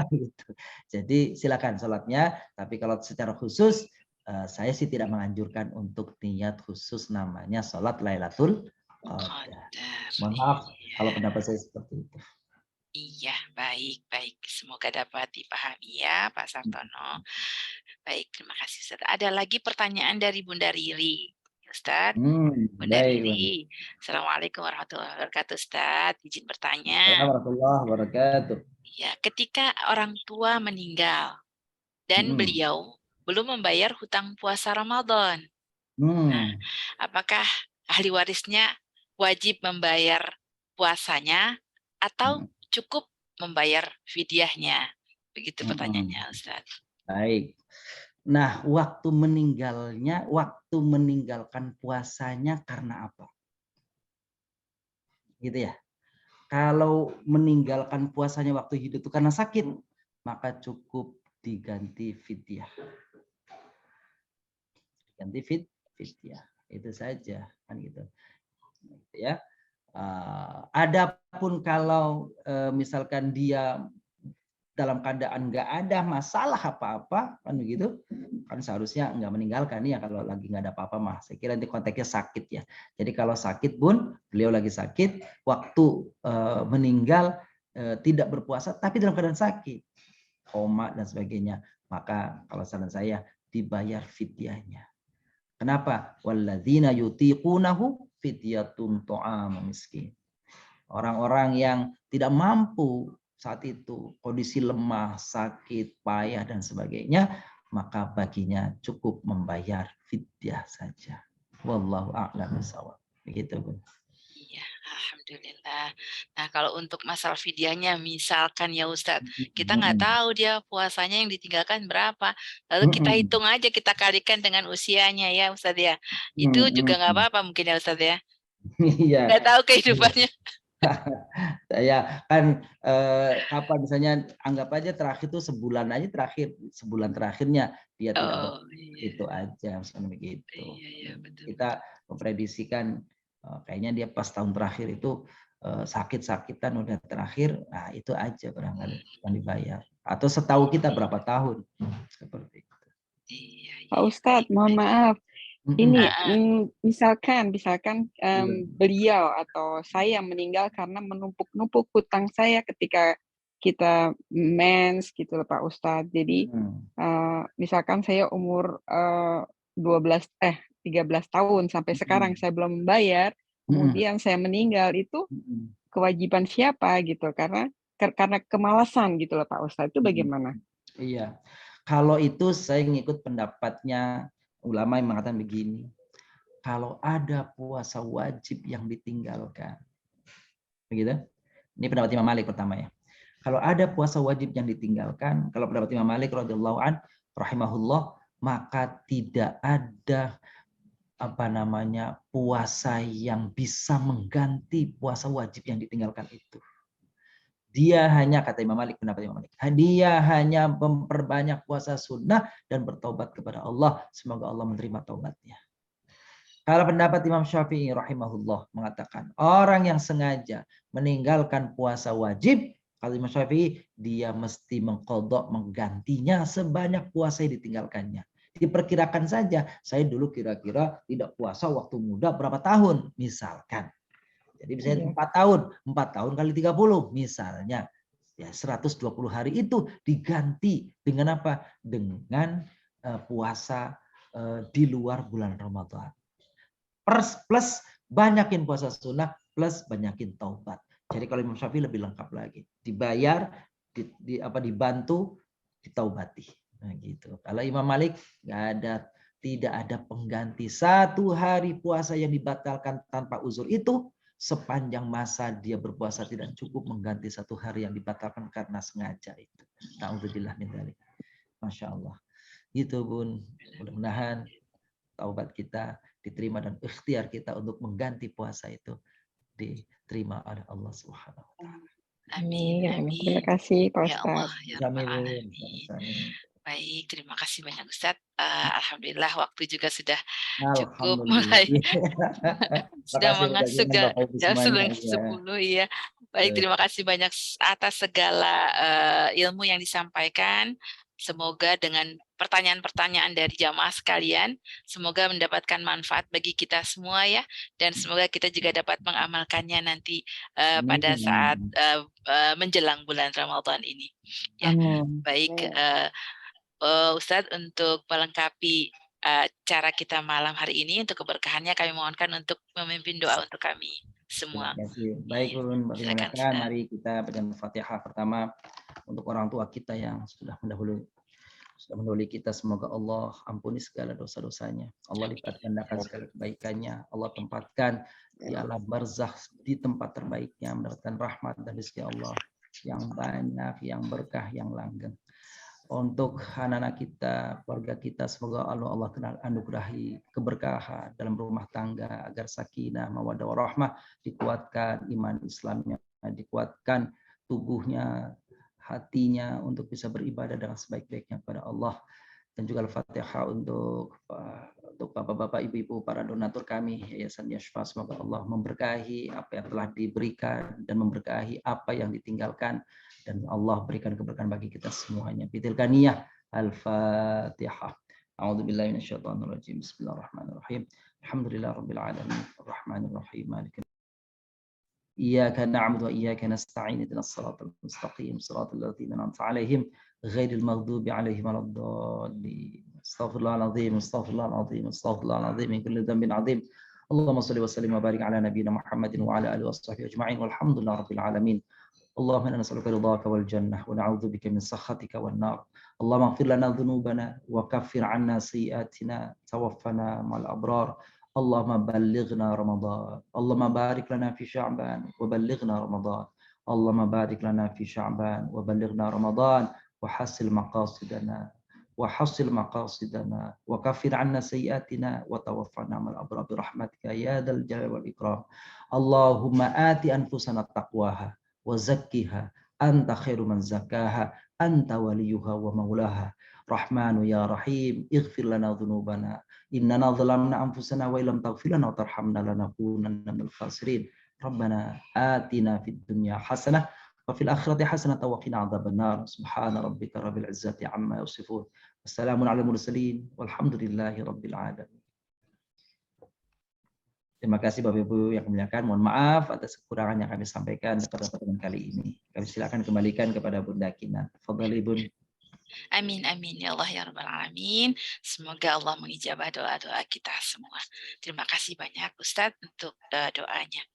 Gitu. Jadi silakan sholatnya, tapi kalau secara khusus saya sih tidak menganjurkan untuk niat khusus namanya sholat Lailatul Qadar. Mohon maaf kalau pendapat saya seperti itu. Iya, baik. Semoga dapat dipahami ya, Pak Sartono. Baik, terima kasih, Ustaz. Ada lagi pertanyaan dari Bunda Riri. Ustaz, Bunda Baik. Riri. Assalamualaikum warahmatullahi wabarakatuh, Ustaz. Izin bertanya. Assalamualaikum warahmatullahi wabarakatuh. Ya, ketika orang tua meninggal dan beliau belum membayar hutang puasa Ramadan, nah, apakah ahli warisnya wajib membayar puasanya atau cukup membayar fidyahnya? Begitu pertanyaannya, Ustaz. Baik. Nah, waktu meninggalkan puasanya karena apa? Gitu ya. Kalau meninggalkan puasanya waktu hidup itu karena sakit, maka cukup diganti fidyah. Ganti fidyah. Itu saja kan gitu. Ya. Adapun kalau misalkan dia dalam keadaan nggak ada masalah apa-apa kan begitu, kan seharusnya nggak meninggalkan ya kalau lagi nggak ada apa-apa mah. Saya kira nanti konteksnya sakit ya. Jadi kalau sakit pun beliau lagi sakit, waktu meninggal tidak berpuasa tapi dalam keadaan sakit, koma dan sebagainya, maka kalau saran saya dibayar fidyahnya. Kenapa? Walladzina yutiqunahu fidyatun ta'am miskin. Orang-orang yang tidak mampu saat itu, kondisi lemah, sakit, payah dan sebagainya, maka baginya cukup membayar fidyah saja. Wallahu a'lam bishawab. Begitu, Bun. Iya, alhamdulillah. Nah, kalau untuk masalah fidyahnya, misalkan ya Ustadz, kita nggak tahu dia puasanya yang ditinggalkan berapa, lalu kita hitung aja, kita kalikan dengan usianya ya Ustadz ya. Itu juga nggak apa-apa mungkin ya Ustadz ya. Iya. Nggak tahu kehidupannya. Ya kan kapan misalnya anggap aja terakhir itu sebulan aja, sebulan terakhirnya dia tidak itu aja misalnya begitu. Iya, betul. Kita memprediksikan kayaknya dia pas tahun terakhir itu sakit-sakitan udah terakhir, nah itu aja barangkali yang dibayar. Atau setahu kita berapa tahun seperti itu. Pak Ustadz, mohon maaf. Ini misalkan beliau atau saya meninggal karena menumpuk-numpuk hutang saya ketika kita mens gitu loh Pak Ustadz. Jadi misalkan saya umur 13 tahun sampai sekarang saya belum membayar, kemudian saya meninggal, itu kewajiban siapa gitu? Karena kemalasan gitu loh Pak Ustadz. Itu bagaimana? Iya. Kalau itu saya ngikut pendapatnya ulama yang mengatakan begini, kalau ada puasa wajib yang ditinggalkan, begitu? Ini pendapat Imam Malik pertama ya. Kalau ada puasa wajib yang ditinggalkan, kalau pendapat Imam Malik radhiyallahu an, rahimahullah, maka tidak ada puasa yang bisa mengganti puasa wajib yang ditinggalkan itu. Dia hanya, kata Imam Malik, pendapat Imam Malik, dia hanya memperbanyak puasa sunnah dan bertobat kepada Allah. Semoga Allah menerima taubatnya. Kalau pendapat Imam Syafi'i rahimahullah mengatakan, orang yang sengaja meninggalkan puasa wajib, kalau Imam Syafi'i, dia mesti mengqadha, menggantinya sebanyak puasa yang ditinggalkannya. Diperkirakan saja, saya dulu kira-kira tidak puasa waktu muda berapa tahun, misalkan. Jadi misalnya 4 tahun kali 30 misalnya, ya 120 hari itu diganti dengan apa? Dengan puasa di luar bulan Ramadan. Plus banyakin puasa sunnah, plus banyakin taubat. Jadi kalau Imam Syafi'i lebih lengkap lagi, dibayar, dibantu, ditaubati. Nah, gitu. Kalau Imam Malik tidak ada pengganti. 1 hari puasa yang dibatalkan tanpa uzur itu, sepanjang masa dia berpuasa tidak cukup mengganti 1 hari yang dibatalkan karena sengaja itu. Na'udzubillah min dzalik. Masya Allah. Gitu Bun. Mudah-mudahan taubat kita diterima dan ikhtiar kita untuk mengganti puasa itu diterima oleh Allah Subhanahu wa taala. Amin. Terima kasih Pak Ustaz. Ya Allah, ya Rabbal Alamin. Baik, terima kasih banyak Ustadz. Alhamdulillah waktu juga sudah cukup Alhamdulillah. mulai sudah Makasih masuk Bapak Ibu jam semuanya. 9.10 ya. Baik, terima kasih banyak atas segala ilmu yang disampaikan. Semoga dengan pertanyaan-pertanyaan dari jamaah sekalian, semoga mendapatkan manfaat bagi kita semua ya, dan semoga kita juga dapat mengamalkannya nanti pada saat menjelang bulan Ramadan ini. Ya, baik. Ustadz, untuk melengkapi cara kita malam hari ini, untuk keberkahannya kami mohonkan untuk memimpin doa untuk kami semua. Terima kasih. Baik, Bun, mari kita bacakan Fatihah pertama untuk orang tua kita yang sudah mendahului kita. Semoga Allah ampuni segala dosa-dosanya. Allah lipat gandakan segala kebaikannya. Allah tempatkan di alam barzakh di tempat terbaiknya, mendapatkan rahmat dan rezeki Allah yang banyak, yang berkah, yang langgeng. Untuk anak-anak kita, keluarga kita, semoga Allah anugerahi keberkahan dalam rumah tangga, agar sakinah, mawaddah, warahmah, dikuatkan iman Islamnya, dikuatkan tubuhnya, hatinya untuk bisa beribadah dengan sebaik-baiknya kepada Allah. Dan juga Al-Fatihah untuk bapak-bapak, ibu-ibu, para donatur kami, Yayasan Yashfa. Semoga Allah memberkahi apa yang telah diberikan dan memberkahi apa yang ditinggalkan. Dan Allah berikan keberkahan bagi kita semuanya. Bitilkaniyah Al-Fatihah. A'udzubillahi minasyaitonirrajim. Bismillahirrahmanirrahim. Alhamdulillahirabbil alamin. Arrahmanirrahim. Maliki Iyyaka na'budu wa iyyaka nasta'in. Ihdinas siratal mustaqim. Siratal ladzina an'amta 'alaihim ghairil maghdubi 'alaihim waladdallin. Astaghfirullahalazim. Astaghfirullahalazim. Astaghfirullahalazim min kulli dhanbin 'adzim. Allahumma shalli wa sallim wa barik 'ala nabiyyina Muhammadin wa 'ala alihi washabbihi ajma'in. Walhamdulillahirabbil alamin. اللهم انا نسالك رضاك والجنه ونعوذ بك من سخطك والنار. اللهم اغفر لنا ذنوبنا وكفر عنا سيئاتنا توفنا مع الابرار. اللهم بلغنا رمضان. اللهم بارك لنا في شعبان وبلغنا رمضان. اللهم بارك لنا في شعبان وبلغنا رمضان وحصل مقاصدنا وكفر عنا سيئاتنا وتوفنا مع الابرار برحمتك يا ذا الجلال والاكرام. اللهم آت انفسنا تقواها وزكها أنت خير من زكاها أنت وليها ومولاها. رحمن يا رحيم اغفر لنا ذنوبنا إننا ظلمنا أنفسنا وإن لم تغفر لنا وترحمنا لنكونن من الخاسرين. ربنا آتنا في الدنيا حسنة وفي الآخرة حسنة وقنا عذاب النار. سبحان ربك رب العزة عما يصفون والسلام على المرسلين والحمد لله رب العالمين. Terima kasih Bapak Ibu yang muliakan. Mohon maaf atas kekurangan yang kami sampaikan pada pertemuan kali ini. Kami silakan kembalikan kepada Bunda Kinan. Fadhali Bun. Amin, amin ya Allah ya Rabbal Alamin. Semoga Allah mengijabah doa-doa kita semua. Terima kasih banyak Ustadz untuk doanya.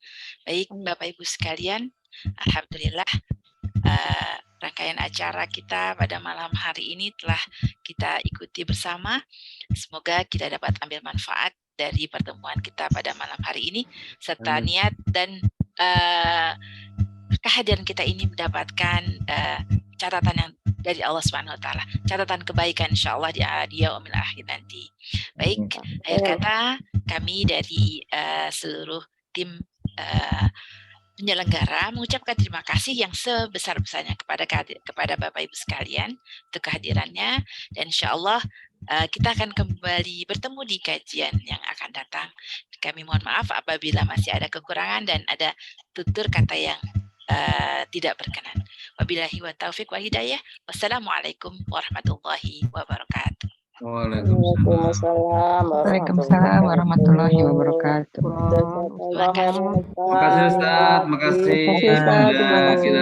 Baik Bapak Ibu sekalian, alhamdulillah rangkaian acara kita pada malam hari ini telah kita ikuti bersama. Semoga kita dapat ambil manfaat dari pertemuan kita pada malam hari ini, serta niat dan kehadiran kita ini mendapatkan catatan yang dari Allah Subhanahu wa taala, catatan kebaikan insyaallah di yaumil akhir nanti. Baik, akhir kata kami dari seluruh tim penyelenggara mengucapkan terima kasih yang sebesar-besarnya kepada Bapak Ibu sekalian untuk kehadirannya, dan insyaallah kita akan kembali bertemu di kajian yang akan datang. Kami mohon maaf apabila masih ada kekurangan dan ada tutur kata yang tidak berkenan. Wabillahi wa taufiq wa hidayah. Wassalamualaikum warahmatullahi wabarakatuh. Waalaikumsalam warahmatullahi wabarakatuh. Terima kasih Ustaz. Terima kasih.